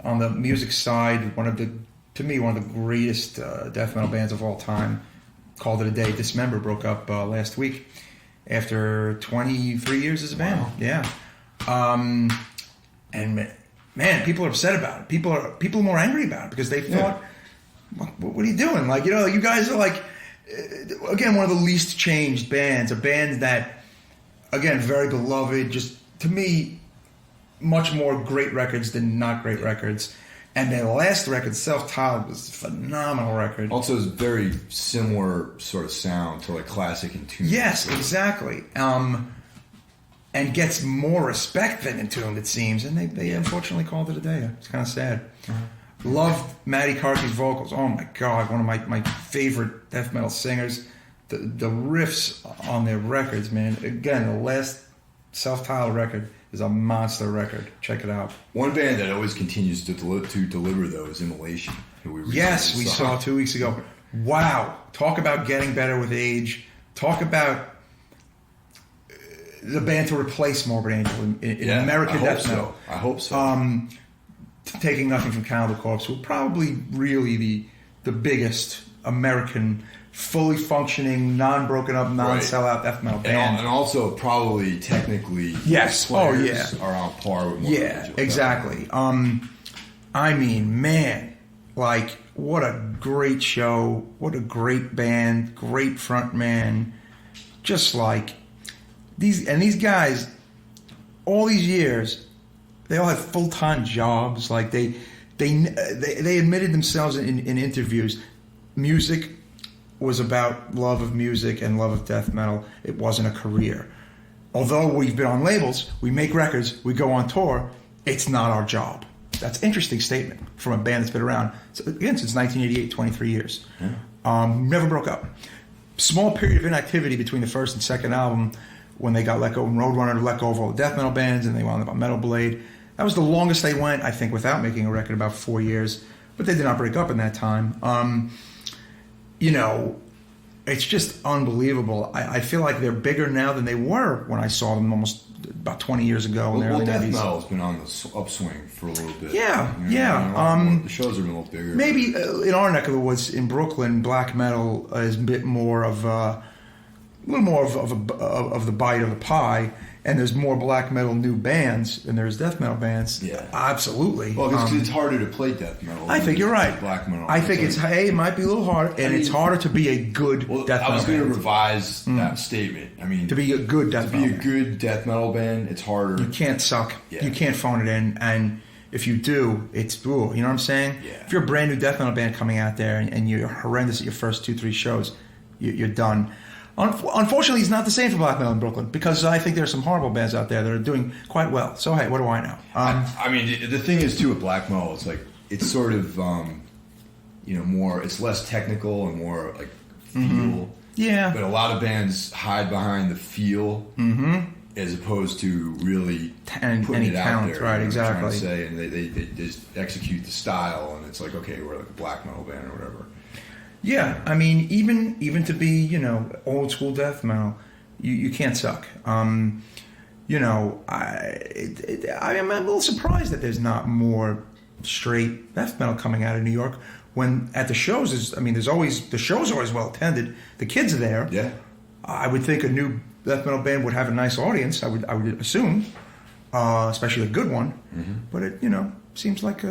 On the music side, one of the greatest death metal bands of all time, called it a day. Dismember broke up last week after 23 years as a band. Wow. Yeah. And man, people are upset about it. People are more angry about it because they thought, what are you doing? Like, you know, you guys are like, again, one of the least changed bands, a band that, again, very beloved, just to me, much more great records than not great records. And their last record, Self-Titled, was a phenomenal record. Also, it's very similar sort of sound to like classic Entombed. Yes, exactly. And gets more respect than Entombed, it seems. And they unfortunately called it a day. It's kind of sad. Loved Matty Carthy's vocals. Oh my God, one of my favorite death metal singers. The riffs on their records, man. Again, the last Self-Titled record is a monster record. Check it out. One band that always continues to deliver though is Immolation, who we saw 2 weeks ago. Wow, talk about getting better with age. Talk about the band to replace Morbid Angel in American death metal. I hope so. Taking nothing from Cannibal Corpse, who are probably really the biggest American, fully functioning, non-broken up, non-sellout death metal band. And also probably technically players are on par with Morbid Angel. Exactly. I mean, man, like, what a great show, what a great band, great frontman. Just like these guys, all these years, they all had full-time jobs. Like they admitted themselves in interviews. Music was about love of music and love of death metal. It wasn't a career. Although we've been on labels, we make records, we go on tour, it's not our job. That's an interesting statement from a band that's been around, again, since 1988, 23 years. Yeah. Never broke up. Small period of inactivity between the first and second album when they got let go, and Roadrunner let go of all the death metal bands, and they wound up on Metal Blade. That was the longest they went, I think, without making a record, about 4 years. But they did not break up in that time. You know, it's just unbelievable. I feel like they're bigger now than they were when I saw them almost about 20 years ago in the early 90s. Death metal's been on the upswing for a little bit. Yeah. The shows are a little bigger. Maybe in our neck of the woods, in Brooklyn, black metal is a bit more of a little more of the bite of the pie. And there's more black metal new bands than there's death metal bands. Yeah, absolutely. Well, because it's harder to play death metal. I think you're right. Black metal. I think it might be a little hard, and it's harder to be a good death metal band. I was going to revise that statement. I mean, to be a good death metal band. To be a good death metal band, it's harder. You can't suck. Yeah. You can't phone it in, and if you do, it's you know what I'm saying? Yeah. If you're a brand new death metal band coming out there and you're horrendous at your first 2-3 shows, you're done. Unfortunately, it's not the same for black metal in Brooklyn, because I think there are some horrible bands out there that are doing quite well. So, hey, what do I know? I mean, the thing is, too, with black metal, it's like, it's sort of, more, it's less technical and more, like, feel. Mm-hmm. Yeah. But a lot of bands hide behind the feel as opposed to really putting it out there. Right, exactly. Trying to say, and they just execute the style, and it's like, okay, we're like a black metal band or whatever. Yeah, I mean, even to be, old school death metal, you can't suck. I'm a little surprised that there's not more straight death metal coming out of New York. When at the shows, the shows are always well attended. The kids are there. Yeah, I would think a new death metal band would have a nice audience. I would assume, especially a good one. Mm-hmm. But it seems like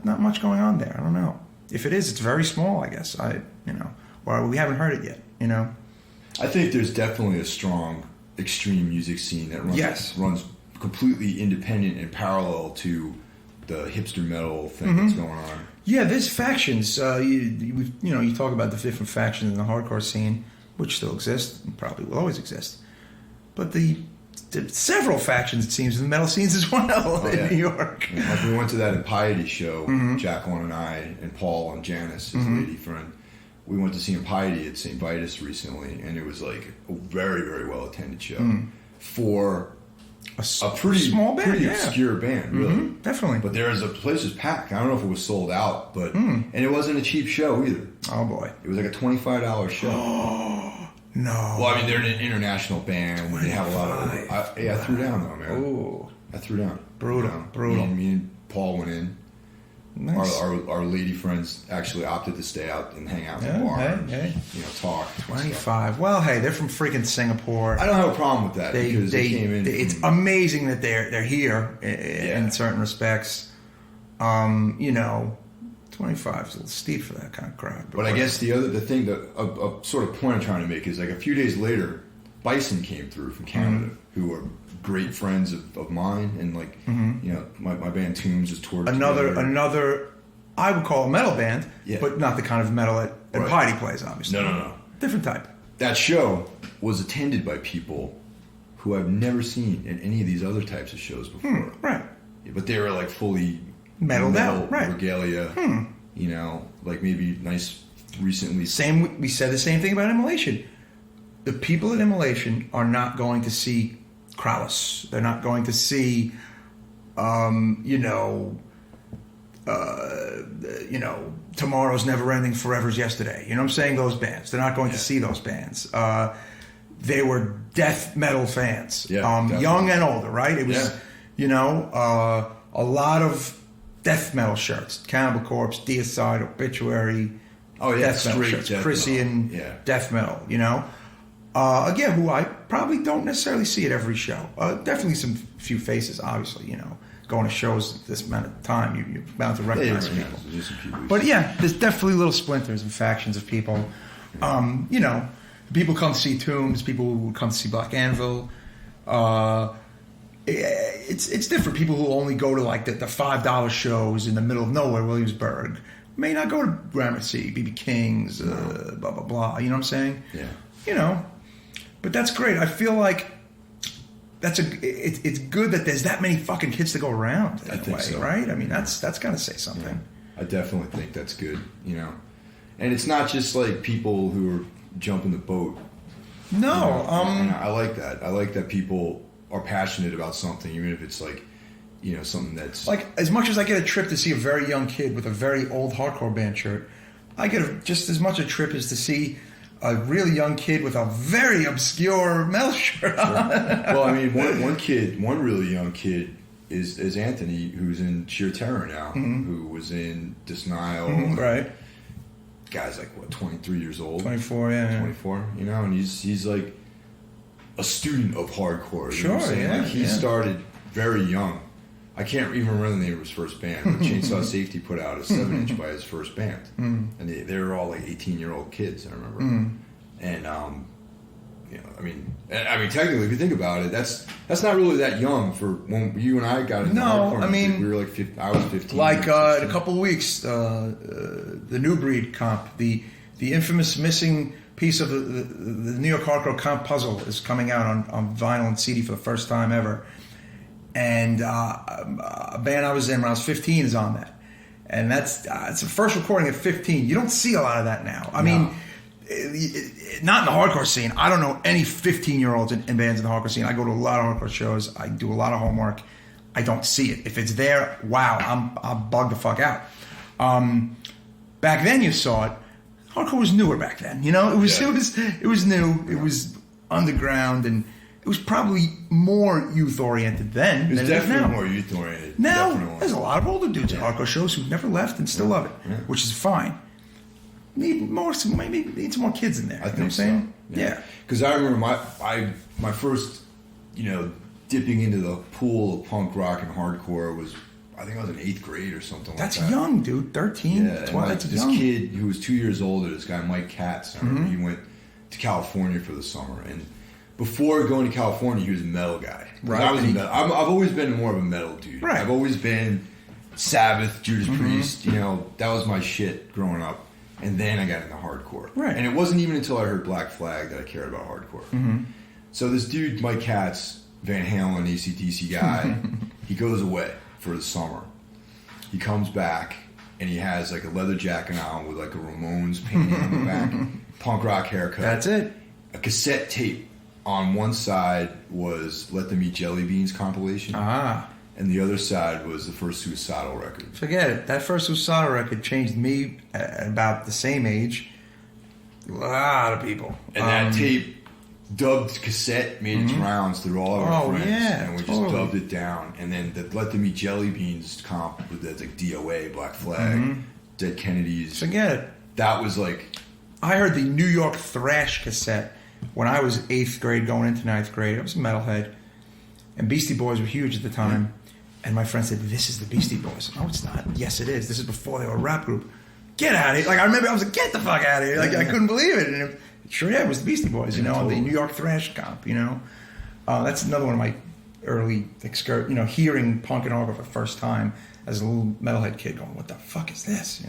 not much going on there. I don't know. If it is, it's very small. I guess or we haven't heard it yet. I think there's definitely a strong extreme music scene that runs completely independent and parallel to the hipster metal thing that's going on. Yeah, there's factions. You talk about the different factions in the hardcore scene, which still exist and probably will always exist. But the several factions, it seems, in the metal scenes as well in New York. Yeah, like we went to that Impiety show, Jacqueline and I, and Paul and Janice, his lady friend. We went to see Impiety at St. Vitus recently, and it was like a very, very well attended show for a pretty small band, pretty obscure band, really. Definitely. But the place was packed. I don't know if it was sold out, but and it wasn't a cheap show either. Oh boy, it was like a $25 show. No. Well, I mean, they're an international band. They have a lot of. I threw down though, man. Ooh, I threw down. Brutal. Me and Paul went in. Nice. Our lady friends actually opted to stay out and hang out in the bar and talk. 25. Well, hey, they're from freaking Singapore. I don't have a problem with that because they came in. It's amazing that they're here in certain respects. 25 is a little steep for that kind of crowd. But I guess the thing that a sort of point I'm trying to make is like a few days later, Bison came through from Canada, who are great friends of mine, and like my band Tombs is toured another I would call a metal band, but not the kind of metal that Piety plays, obviously. No, different type. That show was attended by people who I've never seen in any of these other types of shows before. Right. But they were like fully metal out, right? Regalia, like maybe nice recently. We said the same thing about Immolation. The people at Immolation are not going to see Krallis. They're not going to see, Tomorrow's Never Ending, Forever's Yesterday. You know what I'm saying? Those bands. They're not going to see those bands. They were death metal fans. Yeah, young and older, right? It was, a lot of death metal shirts. Cannibal Corpse, Deicide, Obituary. Oh, yeah. Death metal shirts. Chrysian death metal, again, who I probably don't necessarily see at every show. Definitely few faces, obviously, going to shows this amount of time, you're bound to recognize people. But yeah, there's definitely little splinters and factions of people. People come to see Tombs, people who come to see Black Anvil. It's different. People who only go to like the $5 shows in the middle of nowhere, Williamsburg, may not go to Gramercy, BB King's, blah, blah, blah. You know what I'm saying? Yeah. But that's great. I feel like it's good that there's that many fucking kids to go around in a way, so. Right? I mean, that's got to say something. Yeah. I definitely think that's good, And it's not just like people who are jumping the boat. No. And I like that. I like that people are passionate about something, even if it's like, something that's... Like, as much as I get a trip to see a very young kid with a very old hardcore band shirt, I get just as much a trip as to see a really young kid with a very obscure metal shirt on. Well, I mean, one really young kid is Anthony, who's in Sheer Terror now, who was in Disnile. Right. Guy's like, 23 years old? 24, yeah. 24, and he's like a student of hardcore. Sure, you know what I'm saying? yeah. Like, he started very young. I can't even remember the name of his first band, but Chainsaw Safety put out a 7-inch by his first band. And they were all like 18-year-old kids, I remember. And, technically, if you think about it, that's not really that young for when you and I got into hardcore. I mean... We were like 15, I was 15. Like, in a couple of weeks, the New Breed comp, the infamous missing piece of the New York Hardcore comp puzzle is coming out on vinyl and CD for the first time ever. And a band I was in when I was 15 is on that. And it's the first recording at 15. You don't see a lot of that now. I mean, not in the hardcore scene. I don't know any 15-year-olds in bands in the hardcore scene. I go to a lot of hardcore shows. I do a lot of homework. I don't see it. If it's there, wow, I'm bugged the fuck out. Back then you saw it. hardcore was newer back then. It was new. It was underground, and it was probably more youth oriented then. It was than definitely now. more youth oriented. Now there's a lot of older dudes at hardcore shows who've never left and still love it, which is fine. Maybe some more kids in there. I think you know what I'm saying? So. Yeah. Because I remember my first, dipping into the pool of punk rock and hardcore was, I think I was in 8th grade or something That's like that. young, dude. 13, 12, that's this young. kid who was 2 years older, this guy Mike Katz, I remember he went to California for the summer. And before going to California, he was a metal guy. Right. I've always been more of a metal dude. Right. I've always been Sabbath, Judas Priest, that was my shit growing up. And then I got into hardcore. Right. And it wasn't even until I heard Black Flag that I cared about hardcore. So this dude, Mike Katz, Van Halen, AC/DC guy, he goes away for the summer. He comes back, and he has like a leather jacket on with like a Ramones painting on the back, punk rock haircut. That's it. A cassette tape on one side was Let Them Eat Jelly Beans compilation. And the other side was the first Suicidal record. Forget it. That first Suicidal record changed me at about the same age. A lot of people. And that tape, dubbed cassette, made its rounds through all of our friends. And we just dubbed it down. And then the Let Them Eat Jelly Beans comp with that's like DOA, Black Flag, Dead Kennedys. Forget it. That was like... I heard the New York thrash cassette when I was 8th grade going into 9th grade. I was a metalhead. And Beastie Boys were huge at the time. And my friend said, "This is the Beastie Boys." No, it's not. Yes, it is. This is before they were a rap group. Get out of here. Like, I remember I was like, get the fuck out of here. Like, I couldn't believe it. And it was the Beastie Boys, on the New York thrash comp, That's another one of my early, hearing punk and hardcore for the first time as a little metalhead kid going, what the fuck is this,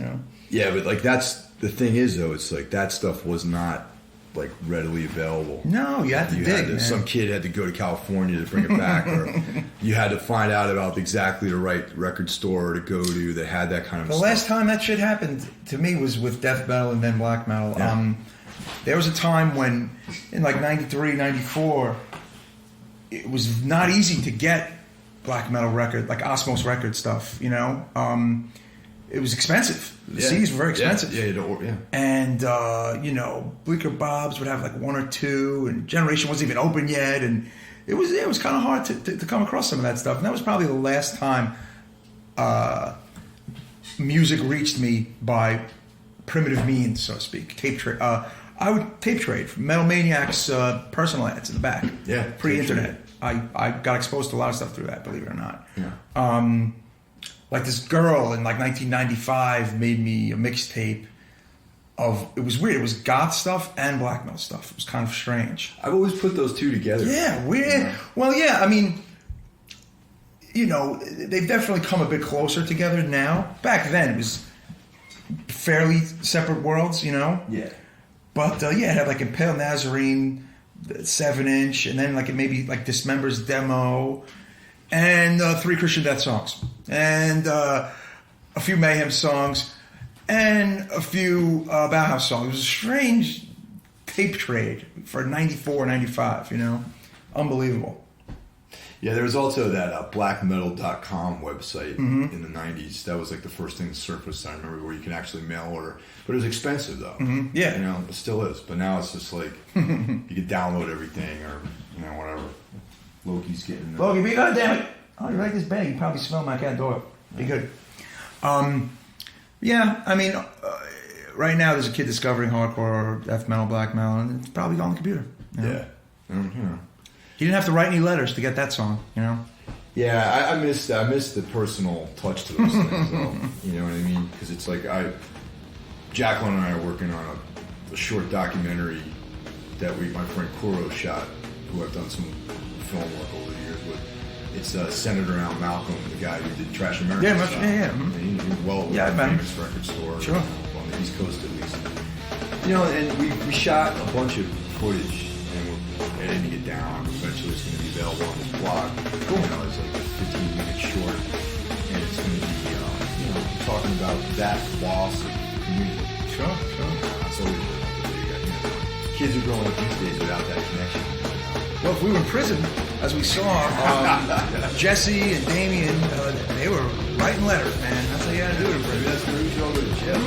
Yeah, but like that's, the thing is though, it's like that stuff was not like readily available. No, you had to dig, man. Some kid had to go to California to bring it back, or you had to find out about exactly the right record store to go to that had that kind of The stuff. last time that shit happened to me was with death metal and then black metal. Yeah. There was a time when, in like 93, 94, it was not easy to get black metal record, like Osmos record stuff, It was expensive. The CDs were very expensive. Yeah. And, Bleecker Bob's would have like one or two, and Generation wasn't even open yet, and it was kind of hard to come across some of that stuff. And that was probably the last time music reached me by primitive means, so to speak. Tape trade. I would tape trade from Metal Maniacs personal ads in the back. Yeah. Pre-internet. I got exposed to a lot of stuff through that, believe it or not. Yeah. Like this girl in like 1995 made me a mixtape of, it was weird. It was goth stuff and black metal stuff. It was kind of strange. I've always put those two together. Yeah, weird. Yeah. Well, yeah, I mean, they've definitely come a bit closer together now. Back then, it was fairly separate worlds, Yeah. But it had like Impale Nazarene, 7-inch, and then like it maybe like Dismember's demo, and 3 Christian Death songs, and a few Mayhem songs, and a few Bauhaus songs. It was a strange tape trade for 94, 95, Unbelievable. Yeah, there was also that blackmetal.com website in the 90s. That was like the first thing that surfaced, I remember, where you can actually mail order. But it was expensive, though. Yeah. It still is. But now it's just like, you can download everything or, whatever. Loki's getting... Loki, be good, damn it. Oh, you like this bag? You probably smell my cat door. Be good. Yeah, I mean, right now there's a kid discovering hardcore, death metal, black metal, and it's probably on the computer. Yeah. He didn't have to write any letters to get that song, Yeah, I miss the personal touch to those things, though. You know what I mean? Because it's like Jacqueline and I are working on a short documentary that my friend Kuro shot, who I've done some film work over the years with. It's Senator Al Malcolm, the guy who did Trash America. Yeah. He's well I met him. famous record store. Sure. On the East Coast, at least. And we shot a bunch of footage, and we're editing it down. Eventually, it's going to be available on this blog. Cool. It's like a 15-minute short, and it's going to be, talking about that loss of the community. Sure. That's always big. Kids are growing up these days without that connection. Well, if we were in prison, as we saw, Jesse and Damien, they were writing letters, man. That's how you got to do it in prison. Maybe that's the reason you go to jail.